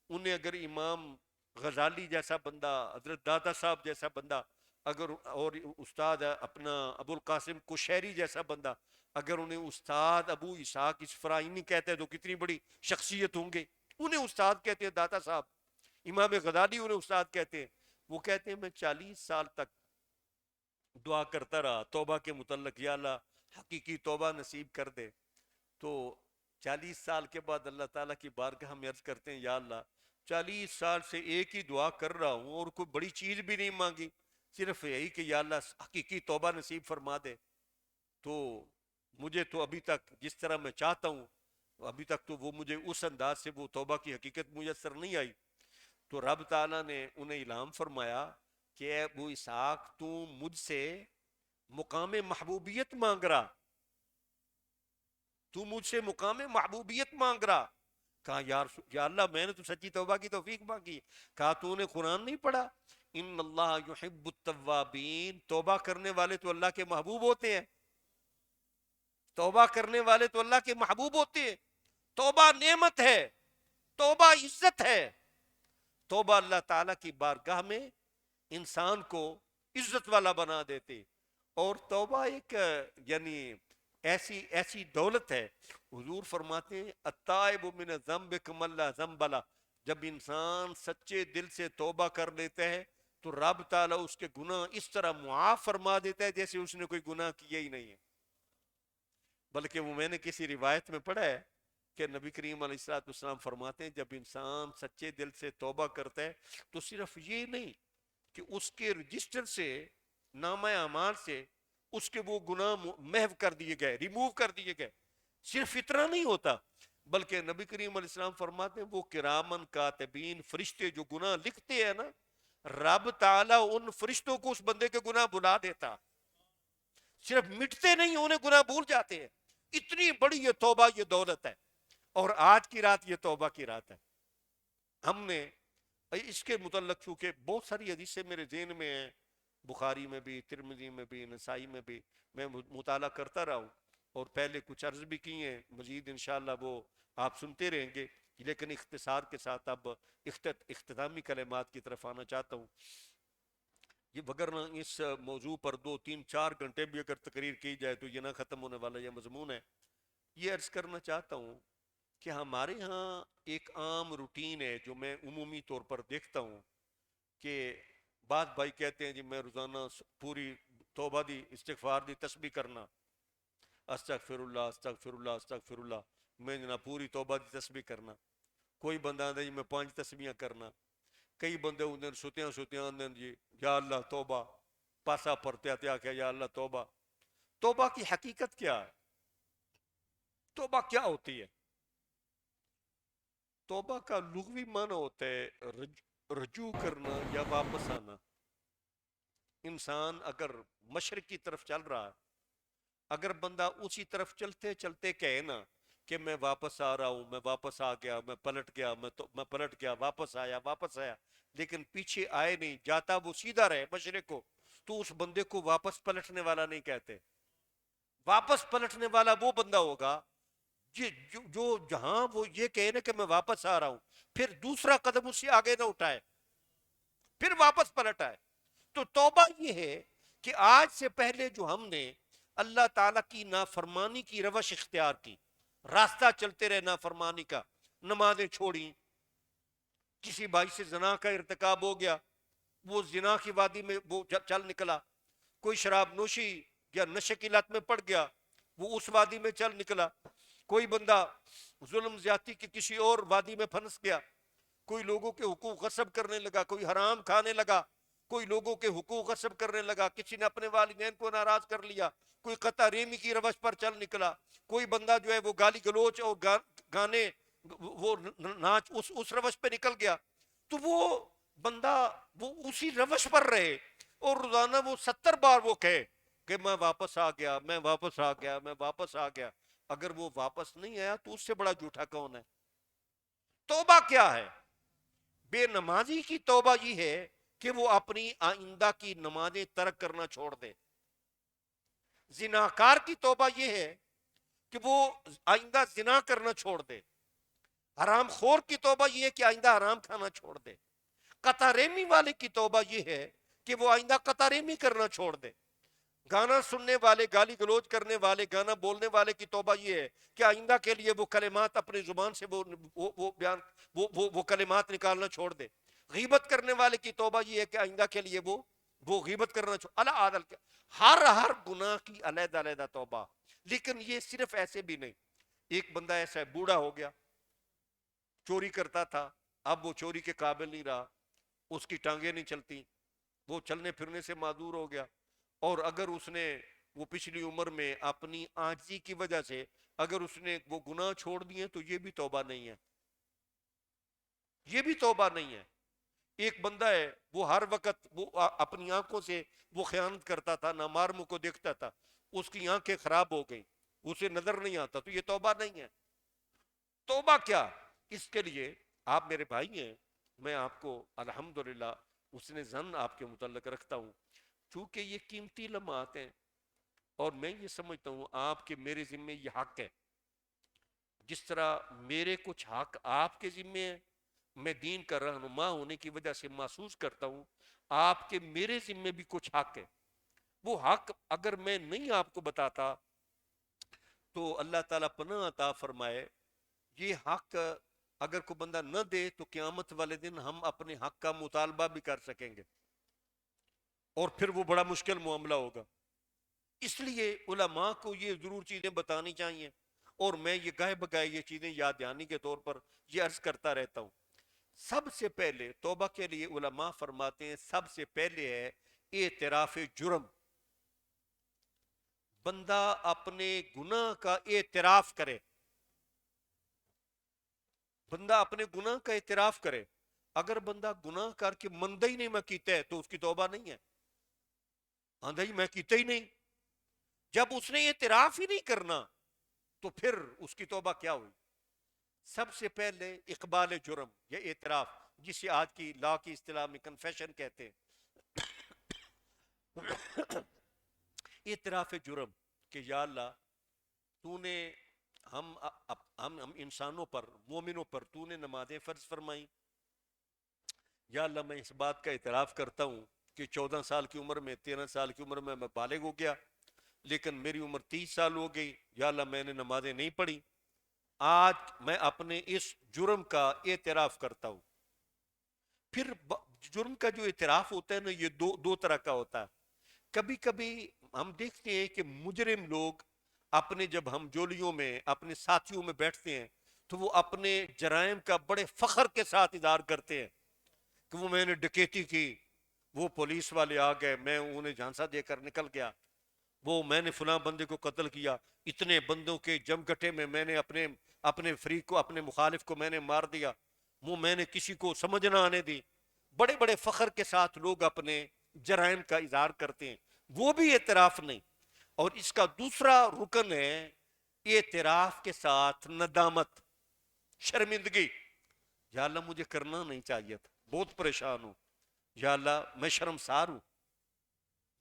انہیں اگر امام غزالی جیسا بندہ, حضرت دادا صاحب جیسا بندہ, اگر اور استاد اپنا ابو القاسم کشیری جیسا بندہ اگر انہیں استاد ابو اسحاق اسفرائینی کہتے ہیں تو کتنی بڑی شخصیت ہوں گے. انہیں استاد کہتے ہیں دادا صاحب, امام غزالی انہیں استاد کہتے ہیں. وہ کہتے ہیں میں 40 سال تک دعا کرتا رہا توبہ کے متعلق, یا اللہ حقیقی توبہ نصیب کر دے. تو 40 سال کے بعد اللہ تعالیٰ کی بارگاہ میں عرض کرتے ہیں یا اللہ 40 سال سے ایک ہی دعا کر رہا ہوں اور کوئی بڑی چیز بھی نہیں مانگی, صرف یہی کہ یا اللہ حقیقی توبہ نصیب فرما دے. تو مجھے تو ابھی تک جس طرح میں چاہتا ہوں ابھی تک تو وہ مجھے اس انداز سے وہ توبہ کی حقیقت میسر نہیں آئی. تو رب تعالیٰ نے انہیں اعلان فرمایا کہ اے ابو اسحاق تو مجھ سے مقام محبوبیت مانگ رہا, تو مجھ سے مقام محبوبیت مانگ رہا. کہا یا اللہ میں نے تو سچی توبہ کی توفیق مانگی. کہا تو نے قرآن نہیں پڑھا ان اللہ یحب التوابین, توبہ کرنے والے تو اللہ کے محبوب ہوتے ہیں, توبہ کرنے والے تو اللہ کے محبوب ہوتے ہیں. توبہ نعمت ہے, توبہ عزت ہے, توبہ اللہ تعالیٰ کی بارگاہ میں انسان کو عزت والا بنا دیتے. اور توبہ ایک یعنی ایسی دولت ہے. حضور فرماتے ہیں التائب من الذنب کمن لا ذنب لہ, جب انسان سچے دل سے توبہ کر لیتا ہے تو رب تعالیٰ اس کے گناہ اس طرح معاف فرما دیتا ہے جیسے اس نے کوئی گناہ کیا ہی نہیں ہے. بلکہ وہ میں نے کسی روایت میں پڑھا ہے کہ نبی کریم علیہ الصلوۃ والسلام فرماتے ہیں جب انسان سچے دل سے توبہ کرتا ہے تو صرف یہ نہیں کہ اس کے رجسٹر سے، نامہ اعمال سے اس کے وہ گناہ محو کر دیے گئے، ریموو کر دیے گئے، صرف اتنا نہیں ہوتا بلکہ نبی کریم علیہ السلام فرماتے ہیں وہ کرامن کاتبین فرشتے جو گناہ لکھتے ہیں نا، رب تعالیٰ ان فرشتوں کو اس بندے کے گناہ بلا دیتا، صرف مٹتے نہیں انہیں گناہ بھول جاتے ہیں۔ اتنی بڑی یہ توبہ، یہ دولت ہے، اور آج کی رات یہ توبہ کی رات ہے۔ ہم نے اس کے متعلق چونکہ بہت ساری حدیثیں میرے ذہن میں ہیں، بخاری میں بھی، ترمذی میں بھی، نسائی میں بھی، میں مطالعہ کرتا رہا ہوں، اور پہلے کچھ عرض بھی کی ہیں، مزید انشاءاللہ وہ آپ سنتے رہیں گے، لیکن اختصار کے ساتھ اب اختتامی کلمات کی طرف آنا چاہتا ہوں۔ یہ وگرنہ اس موضوع پر 2 3 4 گھنٹے بھی اگر تقریر کی جائے تو یہ نہ ختم ہونے والا یہ مضمون ہے۔ یہ عرض کرنا چاہتا ہوں کہ ہمارے ہاں ایک عام روٹین ہے جو میں عمومی طور پر دیکھتا ہوں کہ بعض بھائی کہتے ہیں جی میں روزانہ پوری توبہ دی، استغفار دی تسبیح کرنا، استغفر اللہ استغفر اللہ استغفر اللہ، میں جناب پوری توبہ دی تسبیح کرنا۔ کوئی بندہ آتا جی میں 5 تسبیحاں کرنا، کئی بندے ہوندے ستیاں آندے جی یا اللہ توبہ، پاسا پرتیا تیا کہ یا اللہ توبہ۔ توبہ کی حقیقت کیا ہے؟ توبہ کیا ہوتی ہے؟ توبہ کا لغوی معنی ہوتا ہے رجوع کرنا یا واپس آنا۔ انسان اگر مشرق کی طرف چل رہا ہے، اگر بندہ اسی طرف چلتے چلتے کہے نا کہ میں واپس آ رہا ہوں، میں واپس آ گیا، میں پلٹ گیا، میں پلٹ گیا، واپس آیا، لیکن پیچھے آئے نہیں، جاتا وہ سیدھا رہے مشرق کو، تو اس بندے کو واپس پلٹنے والا نہیں کہتے۔ واپس پلٹنے والا وہ بندہ ہوگا جو جہاں وہ یہ کہے نا کہ میں واپس آ رہا ہوں، پھر دوسرا قدم اس سے آگے نہ اٹھائے، پھر واپس پلٹ آئے۔ تو توبہ یہ ہے کہ آج سے پہلے جو ہم نے اللہ تعالیٰ کی نافرمانی کی روش اختیار کی، راستہ چلتے رہے نافرمانی کا، نمازیں چھوڑی، کسی بھائی سے زنا کا ارتکاب ہو گیا، وہ زنا کی وادی میں وہ چل نکلا، کوئی شراب نوشی یا نشے کی لت میں پڑ گیا، وہ اس وادی میں چل نکلا، کوئی بندہ ظلم زیادتی کی کسی اور وادی میں پھنس گیا، کوئی لوگوں کے حقوق غصب کرنے لگا، کوئی حرام کھانے لگا، کوئی لوگوں کے حقوق غصب کرنے لگا، کسی نے اپنے والدین کو ناراض کر لیا، کوئی قطع ریمی کی روش پر چل نکلا، کوئی بندہ جو ہے وہ گالی گلوچ اور گانے وہ ناچ اس روش پہ نکل گیا۔ تو وہ بندہ وہ اسی روش پر رہے اور روزانہ وہ 70 بار وہ کہے کہ میں واپس آ گیا، میں واپس آ گیا، میں واپس آ گیا۔ اگر وہ واپس نہیں آیا تو اس سے بڑا جھوٹا کون ہے؟ توبہ کیا ہے؟ بے نمازی کی توبہ یہ ہے کہ وہ اپنی آئندہ کی نمازیں ترک کرنا چھوڑ دے۔ زناکار کی توبہ یہ ہے کہ وہ آئندہ زنا کرنا چھوڑ دے۔ حرام خور کی توبہ یہ ہے کہ آئندہ حرام کھانا چھوڑ دے۔ قطع رحمی والے کی توبہ یہ ہے کہ وہ آئندہ قطع رحمی کرنا چھوڑ دے۔ گانا سننے والے، گالی گلوچ کرنے والے، گانا بولنے والے کی توبہ یہ ہے کہ آئندہ کے لیے وہ کلمات اپنی زبان سے وہ کلمات نکالنا چھوڑ دے۔ غیبت کرنے والے کی توبہ یہ ہے کہ آئندہ کے لیے وہ غیبت کرنا چھوڑ۔ اللہ عادل کے ہر گناہ کی علیحدہ علیحدہ توبہ۔ لیکن یہ صرف ایسے بھی نہیں۔ ایک بندہ ایسا ہے، بوڑھا ہو گیا، چوری کرتا تھا، اب وہ چوری کے قابل نہیں رہا، اس کی ٹانگیں نہیں چلتی، وہ چلنے پھرنے سے معذور ہو گیا، اور اگر اس نے وہ پچھلی عمر میں اپنی عاجزی کی وجہ سے اگر اس نے وہ گناہ چھوڑ دیے تو یہ بھی توبہ نہیں ہے، یہ بھی توبہ نہیں ہے۔ ایک بندہ ہے وہ ہر وقت وہ اپنی آنکھوں سے وہ خیانت کرتا تھا، نامحرموں کو دیکھتا تھا، اس کی آنکھیں خراب ہو گئی، اسے نظر نہیں آتا، تو یہ توبہ نہیں ہے۔ توبہ کیا؟ اس کے لیے آپ میرے بھائی ہیں، میں آپ کو الحمدللہ حسن ظن آپ کے متعلق رکھتا ہوں، چونکہ یہ قیمتی لمحات ہیں، اور میں یہ سمجھتا ہوں آپ کے میرے ذمے یہ حق ہے، جس طرح میرے کچھ حق آپ کے ذمے ہیں، میں دین کا رہنما ہونے کی وجہ سے محسوس کرتا ہوں آپ کے میرے ذمے بھی کچھ حق ہے۔ وہ حق اگر میں نہیں آپ کو بتاتا تو اللہ تعالیٰ پناہ عطا فرمائے، یہ حق اگر کوئی بندہ نہ دے تو قیامت والے دن ہم اپنے حق کا مطالبہ بھی کر سکیں گے، اور پھر وہ بڑا مشکل معاملہ ہوگا۔ اس لیے علماء کو یہ ضرور چیزیں بتانی چاہیے، اور میں یہ گاہے بگاہے یہ چیزیں یاد دہانی کے طور پر یہ عرض کرتا رہتا ہوں۔ سب سے پہلے توبہ کے لیے علماء فرماتے ہیں سب سے پہلے ہے اعتراف جرم، بندہ اپنے گناہ کا اعتراف کرے، بندہ اپنے گناہ کا اعتراف کرے۔ اگر بندہ گناہ کر کے مندہ ہی نہیں میں کیتا ہے تو اس کی توبہ نہیں ہے، آندھا ہی میں کیتا ہی نہیں۔ جب اس نے اعتراف ہی نہیں کرنا تو پھر اس کی توبہ کیا ہوئی؟ سب سے پہلے اقبال جرم یا اعتراف، جسے آج کی لا کی اصطلاح میں کنفیشن کہتے ہیں۔ اعتراف جرم کہ یا اللہ تو نے ہم انسانوں پر، مومنوں پر تو نے نمازیں فرض فرمائی، یا اللہ میں اس بات کا اعتراف کرتا ہوں کہ 14 سال کی عمر میں، 13 سال کی عمر میں بالغ ہو گیا، لیکن میری عمر 30 سال ہو گئی، یا اللہ میں نے نمازیں نہیں پڑھی۔ آج میں اپنے اس جرم کا اعتراف کرتا ہوں۔ پھر جرم کا جو اعتراف ہوتا ہے نا، یہ دو طرح کا ہوتا ہے۔ کبھی کبھی ہم دیکھتے ہیں کہ مجرم لوگ اپنے، جب ہم جولیوں میں اپنے ساتھیوں میں بیٹھتے ہیں تو وہ اپنے جرائم کا بڑے فخر کے ساتھ اظہار کرتے ہیں کہ وہ میں نے ڈکیتی کی، وہ پولیس والے آ گئے، میں انہیں جھانسا دے کر نکل گیا، وہ میں نے فلاں بندے کو قتل کیا، اتنے بندوں کے جمگٹے میں نے اپنے فریق کو، اپنے مخالف کو میں نے مار دیا، وہ میں نے کسی کو سمجھ نہ آنے دی۔ بڑے بڑے فخر کے ساتھ لوگ اپنے جرائم کا اظہار کرتے ہیں، وہ بھی اعتراف نہیں۔ اور اس کا دوسرا رکن ہے اعتراف کے ساتھ ندامت، شرمندگی۔ یا اللہ مجھے کرنا نہیں چاہیے تھا، بہت پریشان ہوں، یا اللہ میں شرمسار ہوں،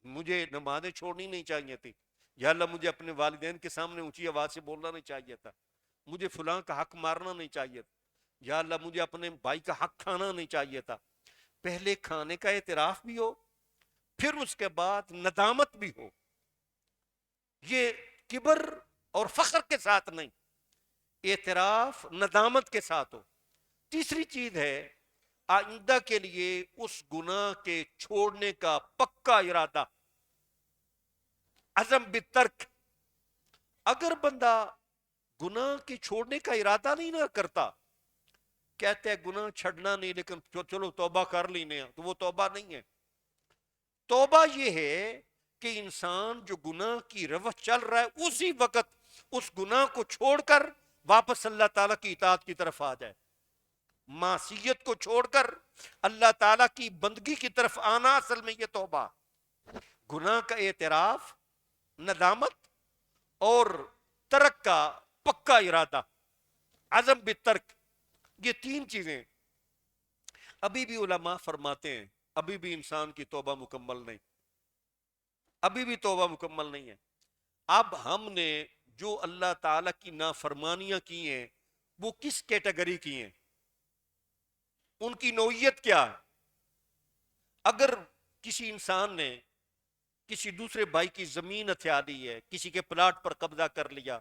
مجھے نمازیں چھوڑنی نہیں چاہیے تھی، یا اللہ مجھے اپنے والدین کے سامنے اونچی آواز سے بولنا نہیں چاہیے تھا، مجھے فلاں کا حق مارنا نہیں چاہیے تھا، یا اللہ مجھے اپنے بھائی کا حق کھانا نہیں چاہیے تھا۔ پہلے کھانے کا اعتراف بھی ہو، پھر اس کے بعد ندامت بھی ہو، یہ کبر اور فخر کے ساتھ نہیں، اعتراف ندامت کے ساتھ ہو۔ تیسری چیز ہے آئندہ کے لیے اس گناہ کے چھوڑنے کا پکا ارادہ، عزم بالترک۔ اگر بندہ گناہ کے چھوڑنے کا ارادہ نہیں نہ کرتا، کہتے ہیں گناہ چھڑنا نہیں لیکن چلو توبہ کر لینے، تو وہ توبہ نہیں ہے۔ توبہ یہ ہے کہ انسان جو گناہ کی روش چل رہا ہے اسی وقت اس گناہ کو چھوڑ کر واپس اللہ تعالیٰ کی اطاعت کی طرف آ جائے۔ معصیت کو چھوڑ کر اللہ تعالیٰ کی بندگی کی طرف آنا، اصل میں یہ توبہ۔ گناہ کا اعتراف، ندامت، اور ترک کا پکا ارادہ، عزم بالترک، یہ تین چیزیں۔ ابھی بھی علماء فرماتے ہیں ابھی بھی انسان کی توبہ مکمل نہیں، ابھی بھی توبہ مکمل نہیں ہے۔ اب ہم نے جو اللہ تعالیٰ کی نافرمانیاں کی ہیں وہ کس کیٹیگری کی ہیں، ان کی نوعیت کیا ہے؟ اگر کسی انسان نے کسی دوسرے بھائی کی زمین ہتھیا لی ہے، کسی کے پلاٹ پر قبضہ کر لیا،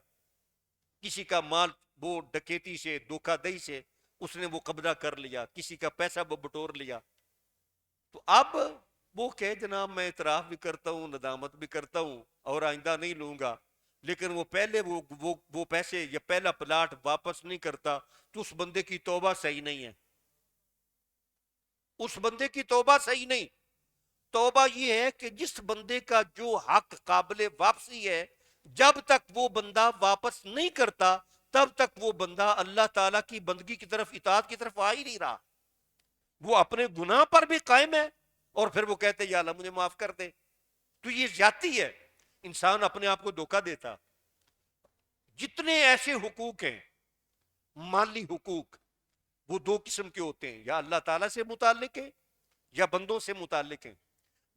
کسی کا مال وہ ڈکیتی سے، دھوکہ دہی سے اس نے وہ قبضہ کر لیا، کسی کا پیسہ وہ بٹور لیا، تو اب وہ کہ جناب میں اعتراف بھی کرتا ہوں، ندامت بھی کرتا ہوں اور آئندہ نہیں لوں گا، لیکن وہ پہلے وہ پیسے یا پہلا پلاٹ واپس نہیں کرتا، تو اس بندے کی توبہ صحیح نہیں ہے، اس بندے کی توبہ صحیح نہیں۔ توبہ یہ ہے کہ جس بندے کا جو حق قابل واپسی ہے، جب تک وہ بندہ واپس نہیں کرتا تب تک وہ بندہ اللہ تعالیٰ کی بندگی کی طرف، اطاعت کی طرف آ ہی نہیں رہا، وہ اپنے گناہ پر بھی قائم ہے اور پھر وہ کہتے یا اللہ مجھے معاف کر دے۔ تو یہ زیادتی ہے، انسان اپنے آپ کو دھوکہ دیتا۔ جتنے ایسے حقوق ہیں، مالی حقوق، وہ دو قسم کے ہوتے ہیں، یا اللہ تعالیٰ سے متعلق ہیں یا بندوں سے متعلق ہیں۔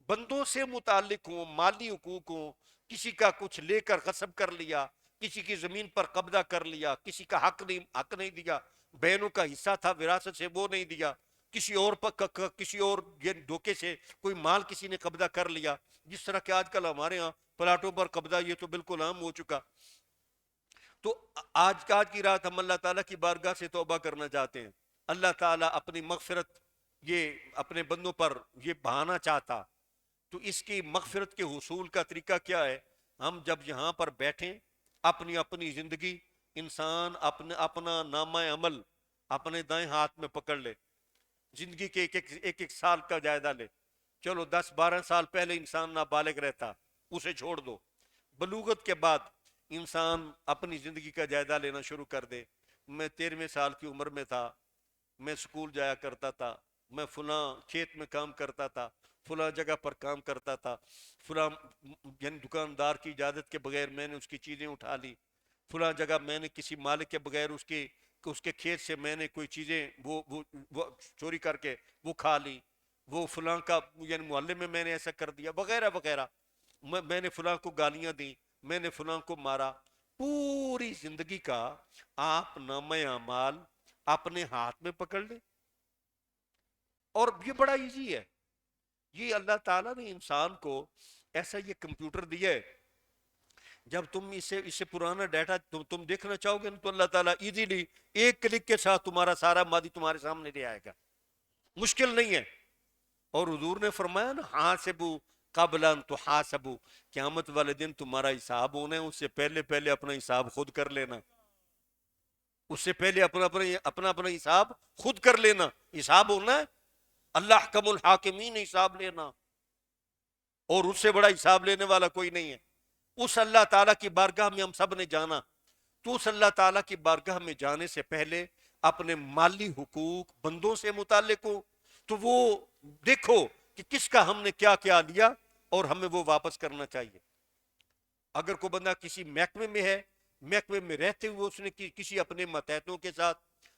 بندوں سے متعلق ہوں، مالی حقوق ہوں، کسی کا کچھ لے کر غصب کر لیا، کسی کی زمین پر قبضہ کر لیا، کسی کا حق نہیں دیا، بہنوں کا حصہ تھا وراثت سے وہ نہیں دیا، کسی اور یہ دھوکے سے کوئی مال کسی نے قبضہ کر لیا، جس طرح کہ آج کل ہمارے ہاں پلاٹوں پر قبضہ یہ تو بالکل عام ہو چکا۔ تو آج کی رات ہم اللہ تعالیٰ کی بارگاہ سے توبہ کرنا چاہتے ہیں، اللہ تعالیٰ اپنی مغفرت یہ اپنے بندوں پر یہ بہانا چاہتا، تو اس کی مغفرت کے حصول کا طریقہ کیا ہے ہم جب یہاں پر بیٹھیں اپنی اپنی زندگی انسان اپنا نامہ عمل اپنے دائیں ہاتھ میں پکڑ لے، زندگی کے ایک سال کا جائزہ لے. چلو 10-12 سال پہلے انسان نابالغ رہتا، اسے چھوڑ دو. بلوغت کے بعد انسان اپنی زندگی کا جائزہ لینا شروع کر دے. میں 13ویں سال کی عمر میں تھا، میں سکول جایا کرتا تھا، میں فلاں کھیت میں کام کرتا تھا، فلاں جگہ پر کام کرتا تھا، فلاں یعنی دکاندار کی اجازت کے بغیر میں نے اس کی چیزیں اٹھا لی، فلاں جگہ میں نے کسی مالک کے بغیر اس کے کھیت سے میں نے کوئی چیزیں وہ چوری کر کے وہ کھا لی، وہ فلاں کا یعنی محلے میں میں نے ایسا کر دیا وغیرہ وغیرہ، میں نے فلاں کو گالیاں دی، میں نے فلاں کو مارا. پوری زندگی کا آپ نامہ اعمال اپنے ہاتھ میں پکڑ لیں. اور یہ بڑا ایزی ہے. یہ اللہ تعالیٰ نے انسان کو ایسا یہ کمپیوٹر دیا ہے، جب تم اسے پرانا ڈیٹا تم دیکھنا چاہو گے تو اللہ تعالیٰ ایزیلی ایک کلک کے ساتھ تمہارا سارا ماضی تمہارے سامنے لے آئے گا. مشکل نہیں ہے. اور حضور نے فرمایا نا، حاسبو قبل ان تحاسبو، قیامت والے دن تمہارا حساب ہونا ہے، اس سے پہلے پہلے اپنا حساب خود کر لینا. اس سے پہلے اپنا حساب خود کر لینا. حساب ہونا ہے، اللہ حکم الحاکمین، حساب لینا، اور اس سے بڑا حساب لینے والا کوئی نہیں ہے. اس اللہ تعالیٰ کی بارگاہ میں ہم سب نے جانا. تو اس اللہ تعالیٰ کی بارگاہ میں جانے سے پہلے اپنے مالی حقوق بندوں سے متعلق ہو تو وہ دیکھو کہ کس کا ہم نے کیا کیا لیا اور ہمیں وہ واپس کرنا چاہیے. اگر کوئی بندہ کسی محکمے میں ہے، محکمے میں رہتے ہوئے اس نے کسی اپنے ماتحتوں کے ساتھ،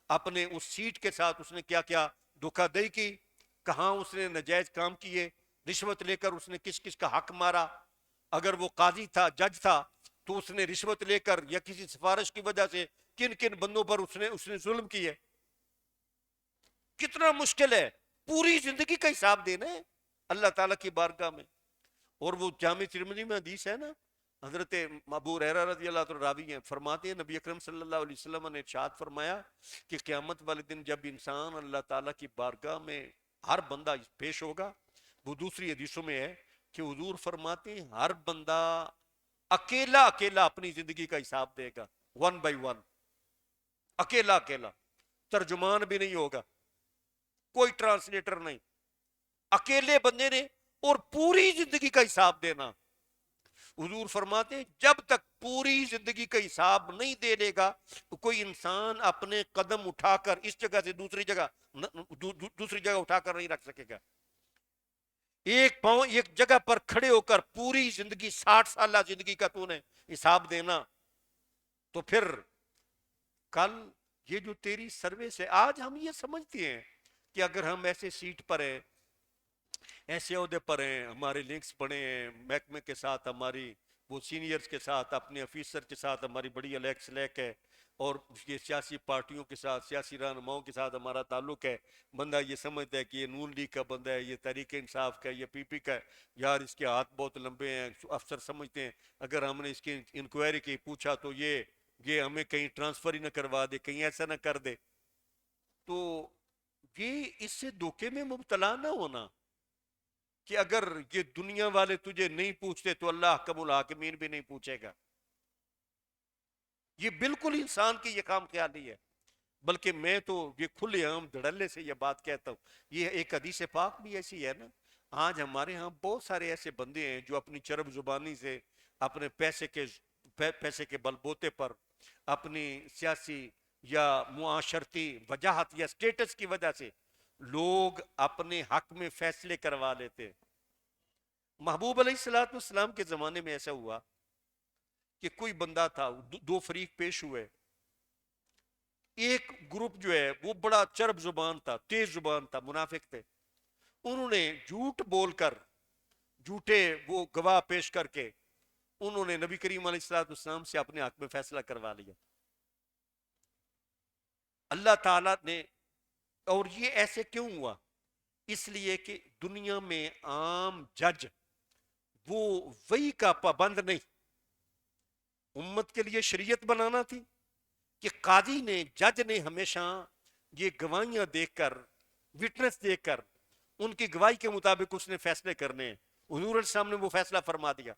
اپنے اس سیٹ کے ساتھ اس نے کیا کیا دھوکہ دہی کی، کہاں اس نے ناجائز کام کیے، رشوت لے کر اس نے کس کس کا حق مارا. اگر وہ قاضی تھا، جج تھا، تو اس نے رشوت لے کر یا کسی سفارش کی وجہ سے کن کن بندوں پر اس نے ظلم کیے. کتنا مشکل ہے پوری زندگی کا حساب دینا ہے اللہ تعالیٰ کی بارگاہ میں. اور وہ جامع ترمذی میں حدیث ہے نا، حضرت ابو ہریرہ رضی اللہ عنہ راوی ہیں، فرماتے ہیں نبی اکرم صلی اللہ علیہ وسلم نے ارشاد فرمایا کہ قیامت والے دن جب انسان اللہ تعالیٰ کی بارگاہ میں ہر بندہ پیش ہوگا، وہ دوسری حدیثوں میں ہے کہ حضور فرماتے ہیں ہر بندہ اکیلا اکیلا اپنی زندگی کا حساب دے گا، ون بائی ون، اکیلا اکیلا، ترجمان بھی نہیں ہوگا، کوئی ٹرانسلیٹر نہیں، اکیلے بندے نے اور پوری زندگی کا حساب دینا. حضور فرماتے ہیں جب تک پوری زندگی کا حساب نہیں دے لے گا تو کوئی انسان اپنے قدم اٹھا کر اس جگہ سے دوسری جگہ اٹھا کر نہیں رکھ سکے گا. ایک پاؤں ایک جگہ پر کھڑے ہو کر پوری زندگی 60 سالہ زندگی کا تو نے حساب دینا تو پھر کل یہ جو تیری سروس ہے، آج ہم یہ سمجھتے ہیں کہ اگر ہم ایسے سیٹ پر ہیں، ایسے عہدے پر ہیں، ہمارے لنکس بڑے ہیں محکمے کے ساتھ، ہماری وہ سینئرز کے ساتھ، اپنے آفیسر کے ساتھ ہماری بڑی الیکس لیک ہے، اور یہ سیاسی پارٹیوں کے ساتھ، سیاسی رہنماؤں کے ساتھ ہمارا تعلق ہے، بندہ یہ سمجھتا ہے کہ یہ نون لیگ کا بندہ ہے، یہ تحریک انصاف کا ہے، یہ پی پی کا ہے، یار اس کے ہاتھ بہت لمبے ہیں. افسر سمجھتے ہیں اگر ہم نے اس کی انکوائری کی پوچھا تو یہ ہمیں کہیں ٹرانسفر ہی نہ کروا دے، کہیں ایسا نہ کر دے. تو یہ اس سے دھوکے میں مبتلا نہ ہونا کہ اگر یہ دنیا والے تجھے نہیں پوچھتے تو اللہ حکم الحاکمین بھی نہیں پوچھے گا. یہ بالکل انسان کی یہ کام خیالی ہے. بلکہ میں تو یہ کھلے عام دھڑلے سے یہ بات کہتا ہوں، یہ ایک حدیث پاک بھی ایسی ہے نا. آج ہمارے ہاں بہت سارے ایسے بندے ہیں جو اپنی چرب زبانی سے، اپنے پیسے کے بلبوتے پر، اپنی سیاسی یا معاشرتی وجاہت یا سٹیٹس کی وجہ سے لوگ اپنے حق میں فیصلے کروا لیتے. محبوب علیہ السلام کے زمانے میں ایسا ہوا کہ کوئی بندہ تھا، دو فریق پیش ہوئے. ایک گروپ جو ہے وہ بڑا چرب زبان تھا، تیز زبان تھا، منافق تھے. انہوں نے جھوٹ بول کر، جھوٹے وہ گواہ پیش کر کے انہوں نے نبی کریم علیہ السلام سے اپنے حق میں فیصلہ کروا لیا. اللہ تعالیٰ نے، اور یہ ایسے کیوں ہوا؟ اس لیے کہ دنیا میں عام جج وہ وہی کا پابند نہیں. امت کے لیے شریعت بنانا تھی کہ قاضی نے، جج نے ہمیشہ یہ گواہیاں دیکھ کر، وٹنس دیکھ کر، ان کی گواہی کے مطابق اس نے فیصلے کرنے ہیں. حضور علیہ السلام نے وہ فیصلہ فرما دیا.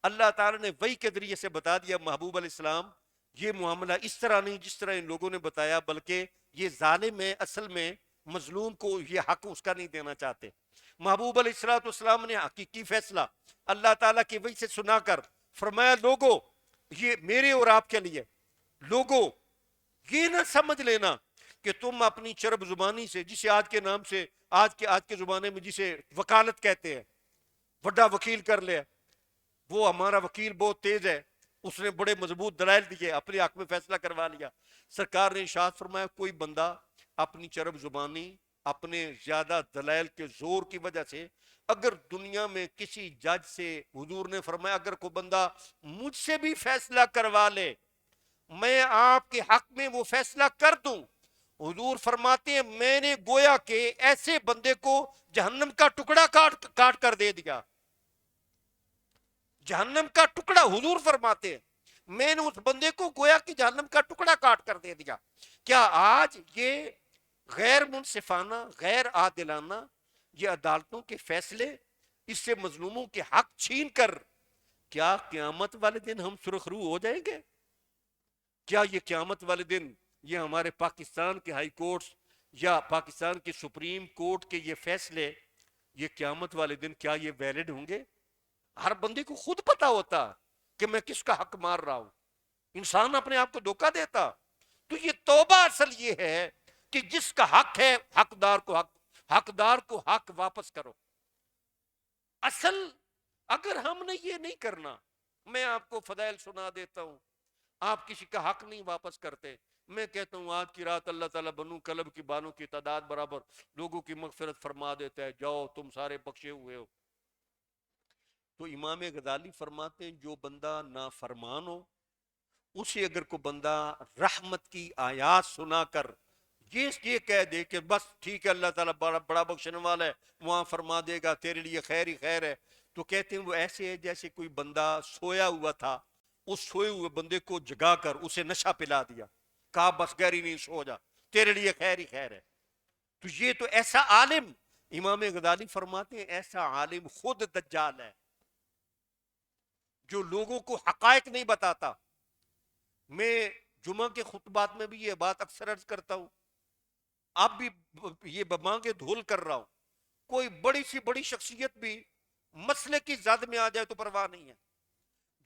اللہ تعالیٰ نے وحی کے ذریعے سے بتا دیا محبوب علیہ السلام یہ معاملہ اس طرح نہیں جس طرح ان لوگوں نے بتایا، بلکہ یہ ظالم ہے، اصل میں مظلوم کو یہ حق اس کا نہیں دینا چاہتے۔ محبوب علیہ السلام نے حقیقی فیصلہ اللہ تعالیٰ کی وحی سے سنا کر فرمایا لوگوں یہ میرے اور آپ کے لیے، لوگوں یہ نہ سمجھ لینا کہ تم اپنی چرب زبانی سے، جسے آج کے نام سے آج کے زمانے میں جسے وکالت کہتے ہیں، بڑا وکیل کر لیا، وہ ہمارا وکیل بہت تیز ہے، اس نے بڑے مضبوط دلائل دیے، اپنے حق میں فیصلہ کروا لیا۔ سرکار نے ارشاد فرمایا کوئی بندہ اپنی چرب زبانی، اپنے زیادہ دلائل کے زور کی وجہ سے اگر دنیا میں کسی جج سے، حضور نے فرمایا اگر کوئی بندہ مجھ سے بھی فیصلہ کروا لے، میں آپ کے حق میں وہ فیصلہ کر دوں، حضور فرماتے ہیں میں نے گویا کہ ایسے بندے کو جہنم کا ٹکڑا کاٹ کر دے دیا، جہنم کا ٹکڑا، حضور فرماتے ہیں میں نے اس بندے کو گویا کہ جہنم کا ٹکڑا کاٹ کر دے دیا۔ کیا آج یہ غیر منصفانہ، غیر عادلانہ یہ عدالتوں کے فیصلے، اس سے مظلوموں کے حق چھین کر کیا قیامت والے دن ہم سرخ رو ہو جائیں گے؟ کیا یہ قیامت والے دن یہ ہمارے پاکستان کے ہائی کورٹس یا پاکستان کے سپریم کورٹ کے یہ فیصلے، یہ قیامت والے دن کیا یہ ویلڈ ہوں گے؟ ہر بندے کو خود پتا ہوتا کہ میں کس کا حق مار رہا ہوں، انسان اپنے آپ کو دھوکہ دیتا۔ تو یہ توبہ اصل یہ ہے کہ جس کا حق ہے حقدار کو حق واپس کرو۔ اصل اگر ہم نے یہ نہیں کرنا، میں آپ کو فضائل سنا دیتا ہوں، آپ کسی کا حق نہیں واپس کرتے، میں کہتا ہوں آج کی رات اللہ تعالیٰ بنو کلب کی بانوں کی تعداد برابر لوگوں کی مغفرت فرما دیتا ہے، جاؤ تم سارے بخشے ہوئے ہو۔ تو امام غزالی فرماتے ہیں جو بندہ نافرمان ہو اسے اگر کوئی بندہ رحمت کی آیات سنا کر یہ کہہ دے کہ بس ٹھیک ہے اللہ تعالیٰ بڑا بخشنے والا ہے، وہاں فرما دے گا تیرے لیے خیر ہی خیر ہے، تو کہتے ہیں وہ ایسے ہے جیسے کوئی بندہ سویا ہوا تھا، اس سوئے ہوئے بندے کو جگا کر اسے نشہ پلا دیا، کہا بس گہری نیند سو جا تیرے لیے خیر ہی خیر ہے۔ تو یہ تو ایسا عالم، امام غزالی فرماتے ہیں ایسا عالم خود دجال ہے جو لوگوں کو حقائق نہیں بتاتا۔ میں جمعہ کے خطبات میں بھی یہ بات اکثر عرض کرتا ہوں، اب بھی یہ بمانگے دھول کر رہا ہوں، کوئی بڑی سی بڑی شخصیت بھی مسئلے کی زد میں آ جائے تو پرواہ نہیں ہے۔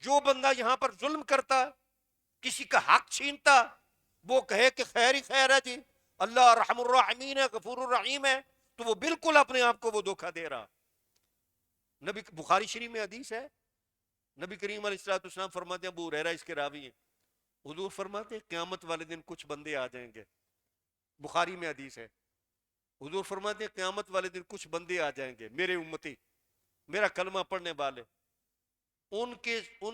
جو بندہ یہاں پر ظلم کرتا، کسی کا حق چھینتا، وہ کہے کہ خیر ہی خیر ہے جی، اللہ رحم الرحمین ہے، غفور الرحیم ہے، تو وہ بالکل اپنے آپ کو وہ دھوکہ دے رہا۔ نبی بخاری شریف میں حدیث ہے، نبی کریم علیہ السلام فرماتے ہیں، ابو ہریرہ اس کے راوی ہیں، حضور فرماتے ہیں قیامت والے دن کچھ بندے آ جائیں گے، بخاری میں حدیث ہے، حضور فرماتے ہیں قیامت والے دن کچھ بندے آ جائیں گے میرے امتی، میرا کلمہ پڑھنے والے، ان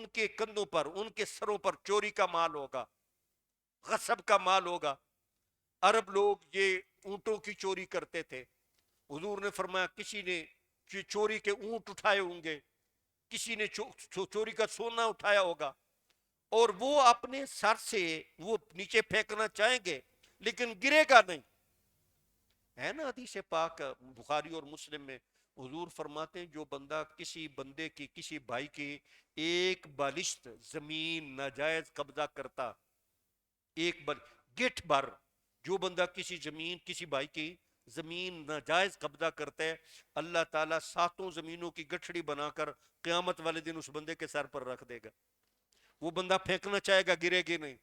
کے کندھوں پر، ان کے سروں پر چوری کا مال ہوگا، غصب کا مال ہوگا۔ عرب لوگ یہ اونٹوں کی چوری کرتے تھے، حضور نے فرمایا کسی نے چوری کے اونٹ اٹھائے ہوں گے، کسی نے چوری کا سونا اٹھایا ہوگا، اور وہ اپنے سر سے وہ نیچے پھینکنا چاہیں گے لیکن گرے گا نہیں، ہے نا حدیث پاک بخاری اور مسلم میں، حضور فرماتے ہیں جو بندہ کسی بندے کی، کسی بھائی کی ایک بالشت زمین ناجائز قبضہ کرتا، گٹھ بھر، جو بندہ کسی بھائی کی زمین ناجائز قبضہ کرتا ہے، اللہ تعالیٰ 7 زمینوں کی گٹھڑی بنا کر قیامت والے دن اس بندے کے سر پر رکھ دے گا، وہ بندہ پھینکنا چاہے گا گرے گی نہیں۔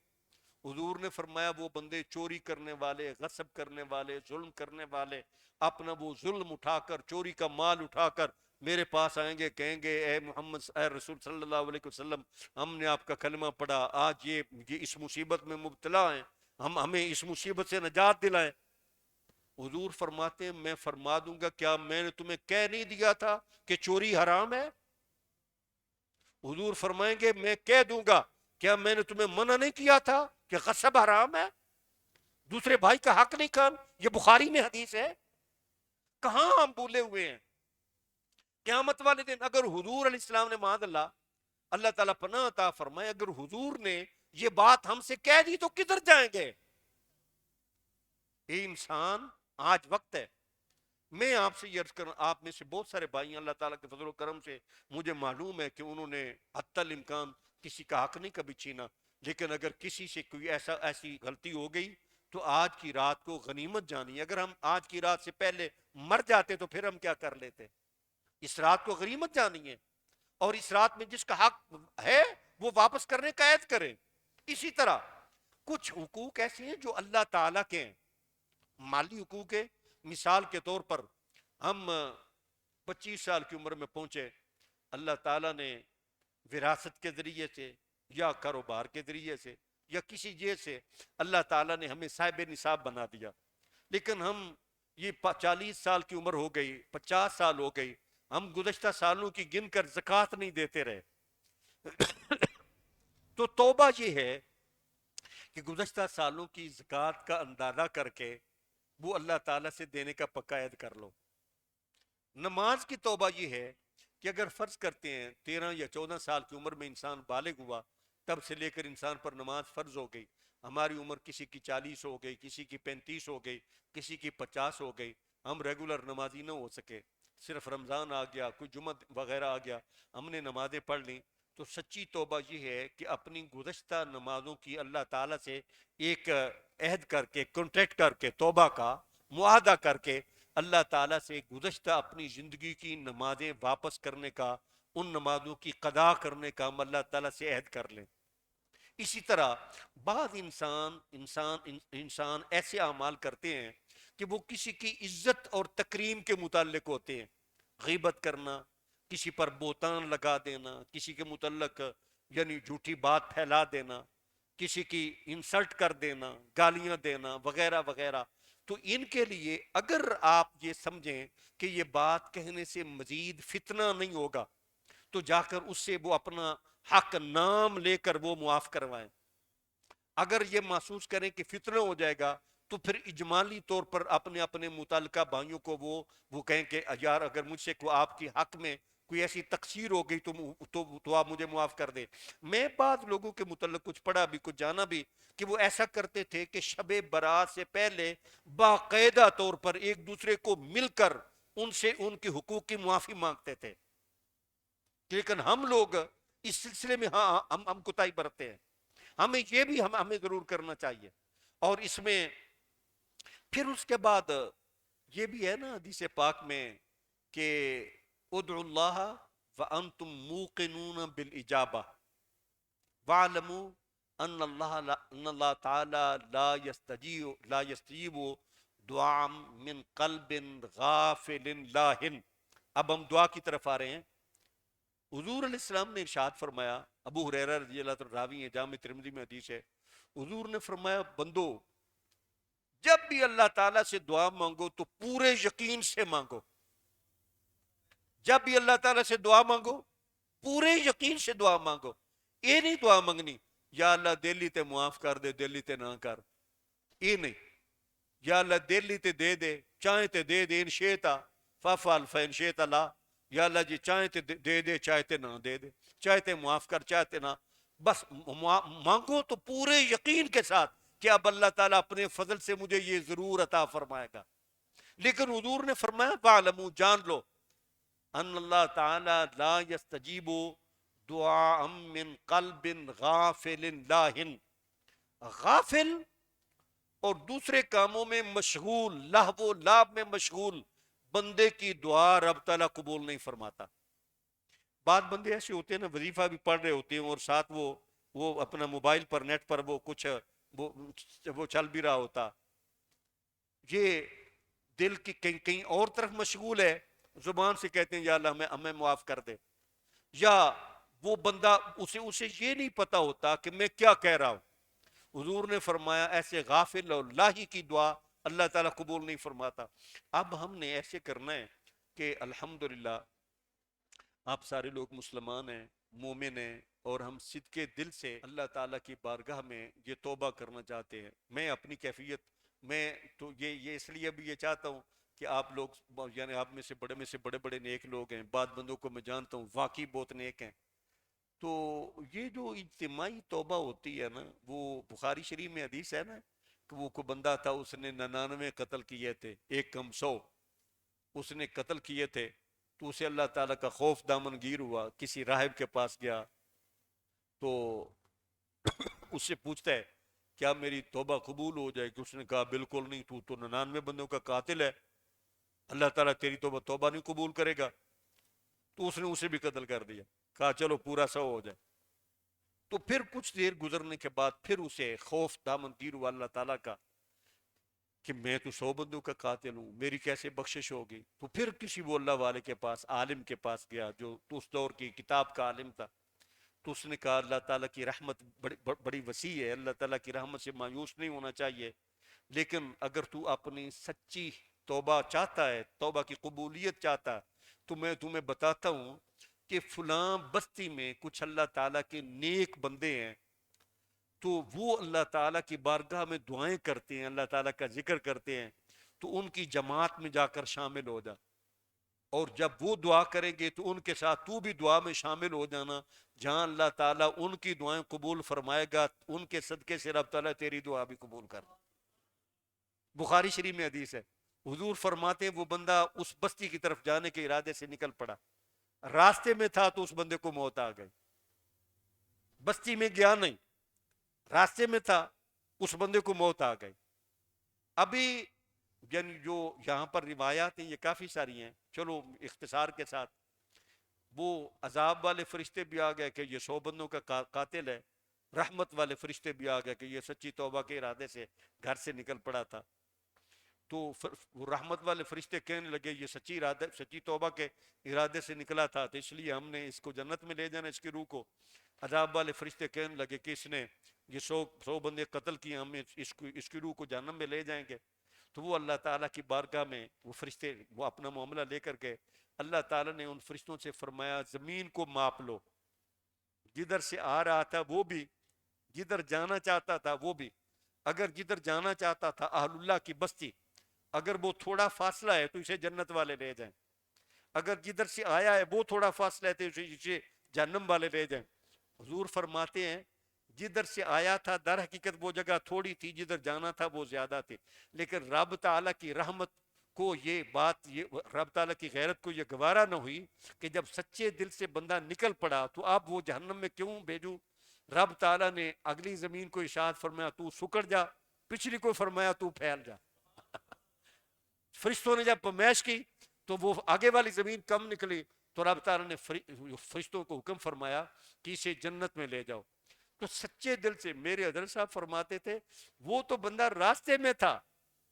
حضور نے فرمایا وہ بندے چوری کرنے والے، غصب کرنے والے، ظلم کرنے والے، اپنا وہ ظلم اٹھا کر، چوری کا مال اٹھا کر میرے پاس آئیں گے، کہیں گے اے محمد، اے رسول صلی اللہ علیہ وسلم، ہم نے آپ کا کلمہ پڑھا، آج یہ اس مصیبت میں مبتلا ہیں، ہمیں اس مصیبت سے نجات دلائیں۔ حضور فرماتے ہیں میں فرما دوں گا کیا میں نے تمہیں کہہ نہیں دیا تھا کہ چوری حرام ہے؟ حضور فرمائیں گے میں کہہ دوں گا کیا میں نے تمہیں منع نہیں کیا تھا کہ غصب حرام ہے، دوسرے بھائی کا حق نہیں کھان؟ یہ بخاری میں حدیث ہے، کہاں ہم بھولے ہوئے ہیں؟ قیامت والے دن اگر حضور علیہ السلام نے معاذ اللہ تعالیٰ پناہ عطا فرمائے، اگر حضور نے یہ بات ہم سے کہہ دی تو کدھر جائیں گے؟ اے انسان، آج وقت ہے میں آپ سے یہ عرض کروں، آپ میں سے بہت سارے بھائی اللہ تعالیٰ کے فضل و کرم سے مجھے معلوم ہے کہ انہوں نے حتی الامکان کسی کا حق نہیں کبھی چھینا، لیکن اگر کسی سے کوئی ایسی غلطی ہو گئی تو آج کی رات کو غنیمت جانی، اگر ہم آج کی رات سے پہلے مر جاتے تو پھر ہم کیا کر لیتے؟ اس رات کو غنیمت جانی ہے، اور اس رات میں جس کا حق ہے وہ واپس کرنے کا عہد کرے۔ اسی طرح کچھ حقوق ایسے ہیں جو اللہ تعالیٰ کے ہیں، مالی حقوق ہے۔ مثال کے طور پر ہم 25 سال کی عمر میں پہنچے، اللہ تعالیٰ نے وراثت کے ذریعے سے یا کاروبار کے ذریعے سے یا کسی جیز سے اللہ تعالیٰ نے ہمیں صاحب نصاب بنا دیا، لیکن ہم یہ 40 سال کی عمر ہو گئی، 50 سال ہو گئی، ہم گزشتہ سالوں کی گن کر زکوٰۃ نہیں دیتے رہے۔ تو توبہ یہ ہے کہ گزشتہ سالوں کی زکوٰۃ کا اندازہ کر کے وہ اللہ تعالیٰ سے دینے کا پکا عہد کر لو۔ نماز کی توبہ یہ ہے کہ اگر فرض کرتے ہیں 13 یا 14 سال کی عمر میں انسان بالغ ہوا، تب سے لے کر انسان پر نماز فرض ہو گئی، ہماری عمر کسی کی 40 ہو گئی، کسی کی 35 ہو گئی، کسی کی 50 ہو گئی، ہم ریگولر نمازی نہ ہو سکے، صرف رمضان آ گیا، کوئی جمعہ وغیرہ آ گیا، ہم نے نمازیں پڑھ لیں، تو سچی توبہ یہ ہے کہ اپنی گزشتہ نمازوں کی اللہ تعالیٰ سے ایک عہد کر کے، کانٹریکٹ کر کے، توبہ کا معاہدہ کر کے اللہ تعالیٰ سے گزشتہ اپنی زندگی کی نمازیں واپس کرنے کا، ان نمازوں کی قضا کرنے کا ہم اللہ تعالیٰ سے عہد کر لیں۔ اسی طرح بعض انسان ایسے اعمال کرتے ہیں کہ وہ کسی کی عزت اور تکریم کے متعلق ہوتے ہیں، غیبت کرنا، کسی پر بہتان لگا دینا، کسی کے متعلق یعنی جھوٹی بات پھیلا دینا، کسی کی انسلٹ کر دینا، گالیاں دینا وغیرہ وغیرہ۔ تو ان کے لیے اگر آپ یہ سمجھیں کہ یہ بات کہنے سے مزید فتنہ نہیں ہوگا تو جا کر اس سے وہ اپنا حق نام لے کر وہ معاف کروائیں۔ اگر یہ محسوس کریں کہ فتنہ ہو جائے گا تو پھر اجمالی طور پر اپنے اپنے متعلقہ بھائیوں کو وہ کہیں کہ یار اگر مجھ سے کوئی آپ کی حق میں کوئی ایسی تقصیر ہو گئی تو آپ مجھے معاف کر دیں۔ میں بعض لوگوں کے متعلق کچھ پڑھا بھی کچھ جانا بھی کہ وہ ایسا کرتے تھے کہ شب برات سے پہلے باقاعدہ طور پر ایک دوسرے کو مل کر ان سے ان کے حقوق کی معافی مانگتے تھے، لیکن ہم لوگ اس سلسلے میں ہاں ہم کوتاہی برتتے ہیں۔ ہمیں یہ بھی ہمیں ضرور کرنا چاہیے۔ اور اس میں پھر اس کے بعد یہ بھی ہے نا حدیث پاک میں کہ ادعوا اللہ وانتم موقنون بالاجابہ واعلموا ان اللہ تعالی لا یستجیب دعا من قلب غافل لاہن۔ اب ہم دعا کی طرف آ رہے ہیں۔ حضور علیہ السلام نے ارشاد فرمایا، ابو ہریرہ رضی اللہ عنہ راوی ہے، جامع ترمذی میں حدیث ہے، حضور نے فرمایا بندو جب بھی اللہ تعالیٰ سے دعا مانگو تو پورے یقین سے مانگو۔ جب بھی اللہ تعالیٰ سے دعا مانگو پورے یقین سے دعا مانگو۔ یہ نہیں دعا مانگنی یا اللہ دلی تے معاف کر دے دلی تے نہ کر، یہ نہیں، یا اللہ دلی تے دے دے چاہے تے دے دے ان شیطا فافعل فان شیطا لا، یا اللہ جی چاہے تے دے دے چاہے تے نہ دے دے، چاہے تے معاف کر چاہے تے نہ، بس مانگو تو پورے یقین کے ساتھ کہ اب اللہ تعالیٰ اپنے فضل سے مجھے یہ ضرور عطا فرمائے گا۔ لیکن حضور نے فرمایا فاعلموا جان لو ان اللہ تعالی لا یستجیب دعا من قلب غافل لاہن۔ غافل اور دوسرے کاموں میں مشغول، لہو و لعب میں مشغول بندے کی دعا رب تعالیٰ قبول نہیں فرماتا۔ بعض بندے ایسے ہوتے ہیں نا وظیفہ بھی پڑھ رہے ہوتے ہیں اور ساتھ وہ اپنا موبائل پر نیٹ پر وہ کچھ وہ چل بھی رہا ہوتا، یہ دل کی کہیں اور طرف مشغول ہے، زبان سے کہتے ہیں یا اللہ ہمیں معاف کر دے، یا وہ بندہ اسے یہ نہیں پتا ہوتا کہ میں کیا کہہ رہا ہوں۔ حضور نے فرمایا ایسے غافل اور لاہی کی دعا اللہ تعالیٰ قبول نہیں فرماتا۔ اب ہم نے ایسے کرنا ہے کہ الحمدللہ آپ سارے لوگ مسلمان ہیں، مومن ہیں، اور ہم صدقے دل سے اللہ تعالیٰ کی بارگاہ میں یہ توبہ کرنا چاہتے ہیں۔ میں اپنی کیفیت میں تو یہ اس لیے بھی یہ چاہتا ہوں کہ آپ لوگ یعنی آپ میں سے بڑے بڑے نیک لوگ ہیں، بعض بندوں کو میں جانتا ہوں واقعی بہت نیک ہیں، تو یہ جو اجتماعی توبہ ہوتی ہے نا، وہ بخاری شریف میں حدیث ہے نا کہ وہ کوئی بندہ تھا اس نے 99 قتل کیے تھے، ایک کم 100، اس نے قتل کیے تھے، تو اسے اللہ تعالیٰ کا خوف دامن گیر ہوا، کسی راہب کے پاس گیا تو اس سے پوچھتا ہے کیا میری توبہ قبول ہو جائے گی؟ اس نے کہا بالکل نہیں، تو 99 بندوں کا قاتل ہے، اللہ تعالیٰ تیری توبہ نہیں قبول کرے گا۔ تو اس نے اسے بھی قتل کر دیا، کہا چلو پورا 100 ہو جائے۔ تو پھر کچھ دیر گزرنے کے بعد پھر اسے خوف دامن گیر ہوا اللہ تعالیٰ کا کہ میں تو 100 بندوں کا قاتل ہوں، میری کیسے بخشش ہوگی؟ تو پھر کسی وہ اللہ والے کے پاس، عالم کے پاس گیا جو تو اس دور کی کتاب کا عالم تھا۔ تو اس نے کہا اللہ تعالیٰ کی رحمت بڑی وسیع ہے، اللہ تعالیٰ کی رحمت سے مایوس نہیں ہونا چاہیے، لیکن اگر تو اپنی سچی توبہ چاہتا ہے، توبہ کی قبولیت چاہتا ہے، تو میں تمہیں بتاتا ہوں کہ فلاں بستی میں کچھ اللہ تعالیٰ کے نیک بندے ہیں، تو وہ اللہ تعالیٰ کی بارگاہ میں دعائیں کرتے ہیں، اللہ تعالیٰ کا ذکر کرتے ہیں، تو ان کی جماعت میں جا کر شامل ہو جا، اور جب وہ دعا کریں گے تو ان کے ساتھ تو بھی دعا میں شامل ہو جانا، جہاں اللہ تعالیٰ ان کی دعائیں قبول فرمائے گا، ان کے صدقے سے رب تعالیٰ تیری دعا بھی قبول کر۔ بخاری شریف میں حدیث ہے، حضور فرماتے ہیں وہ بندہ اس بستی کی طرف جانے کے ارادے سے نکل پڑا، راستے میں تھا تو اس بندے کو موت آ گئی، بستی میں گیا نہیں، راستے میں تھا، اس بندے کو موت آ گئی۔ ابھی یعنی جو یہاں پر روایات ہیں یہ کافی ساری ہیں، چلو اختصار کے ساتھ، وہ عذاب والے فرشتے بھی آ گئے کہ یہ 100 بندوں کا قاتل ہے، رحمت والے فرشتے بھی آ گئے کہ یہ سچی توبہ کے ارادے سے گھر سے نکل پڑا تھا۔ تو وہ رحمت والے فرشتے کہنے لگے یہ سچی توبہ کے ارادے سے نکلا تھا، تو اس لیے ہم نے اس کو جنت میں لے جانا، اس کی روح کو۔ عذاب والے فرشتے کہنے لگے کہ اس نے یہ 100 بندے قتل کیے، ہم اس کی روح کو جہنم میں لے جائیں گے۔ تو وہ اللہ تعالیٰ کی بارگاہ میں وہ فرشتے وہ اپنا معاملہ لے کر کے، اللہ تعالیٰ نے ان فرشتوں سے فرمایا زمین کو ماپ لو، جدھر سے آ رہا تھا وہ بھی، جدھر جانا چاہتا تھا وہ بھی، اگر جدھر جانا چاہتا تھا اہل اللہ کی بستی، اگر وہ تھوڑا فاصلہ ہے تو اسے جنت والے لے جائیں، اگر جدھر سے آیا ہے وہ تھوڑا فاصلہ ہے تو اسے جہنم والے لے جائیں۔ حضور فرماتے ہیں جدھر سے آیا تھا در حقیقت وہ جگہ تھوڑی تھی، جدھر جانا تھا وہ زیادہ تھی، لیکن رب تعالیٰ کی رحمت کو یہ بات، یہ رب تعالیٰ کی غیرت کو یہ گوارا نہ ہوئی کہ جب سچے دل سے بندہ نکل پڑا تو آپ وہ جہنم میں کیوں بھیجوں؟ رب تعالیٰ نے اگلی زمین کو ارشاد فرمایا تو سکڑ جا، پچھلی کو فرمایا تو پھیل جا۔ فرشتوں نے جب پمیش کی تو وہ آگے والی زمین کم نکلی، تو رب تعالیٰ نے فرشتوں کو حکم فرمایا کہ اسے جنت میں لے جاؤ۔ تو سچے دل سے، میرے حضرت صاحب فرماتے تھے وہ تو بندہ راستے میں تھا،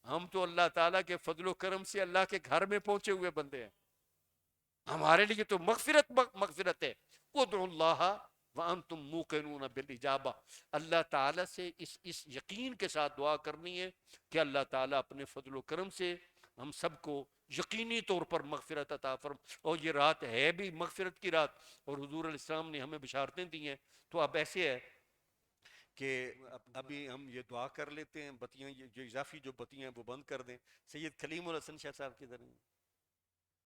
ہم تو اللہ تعالیٰ کے فضل و کرم سے اللہ کے گھر میں پہنچے ہوئے بندے ہیں، ہمارے لیے تو مغفرت ہے۔ ادعوا اللہ وانتم موقنون بالاجابہ، اللہ تعالیٰ سے اس یقین کے ساتھ دعا کرنی ہے کہ اللہ تعالیٰ اپنے فضل و کرم سے ہم سب کو یقینی طور پر مغفرت عطا فرم۔ اور یہ رات ہے بھی مغفرت کی رات، اور حضور علیہ السلام نے ہمیں بشارتیں دی ہیں۔ تو اب ایسے ہے کہ ابھی ہم یہ دعا کر لیتے ہیں، بتیاں جو اضافی جو بتیاں ہیں وہ بند کر دیں۔ سید کلیم الحسن شاہ صاحب کی طرح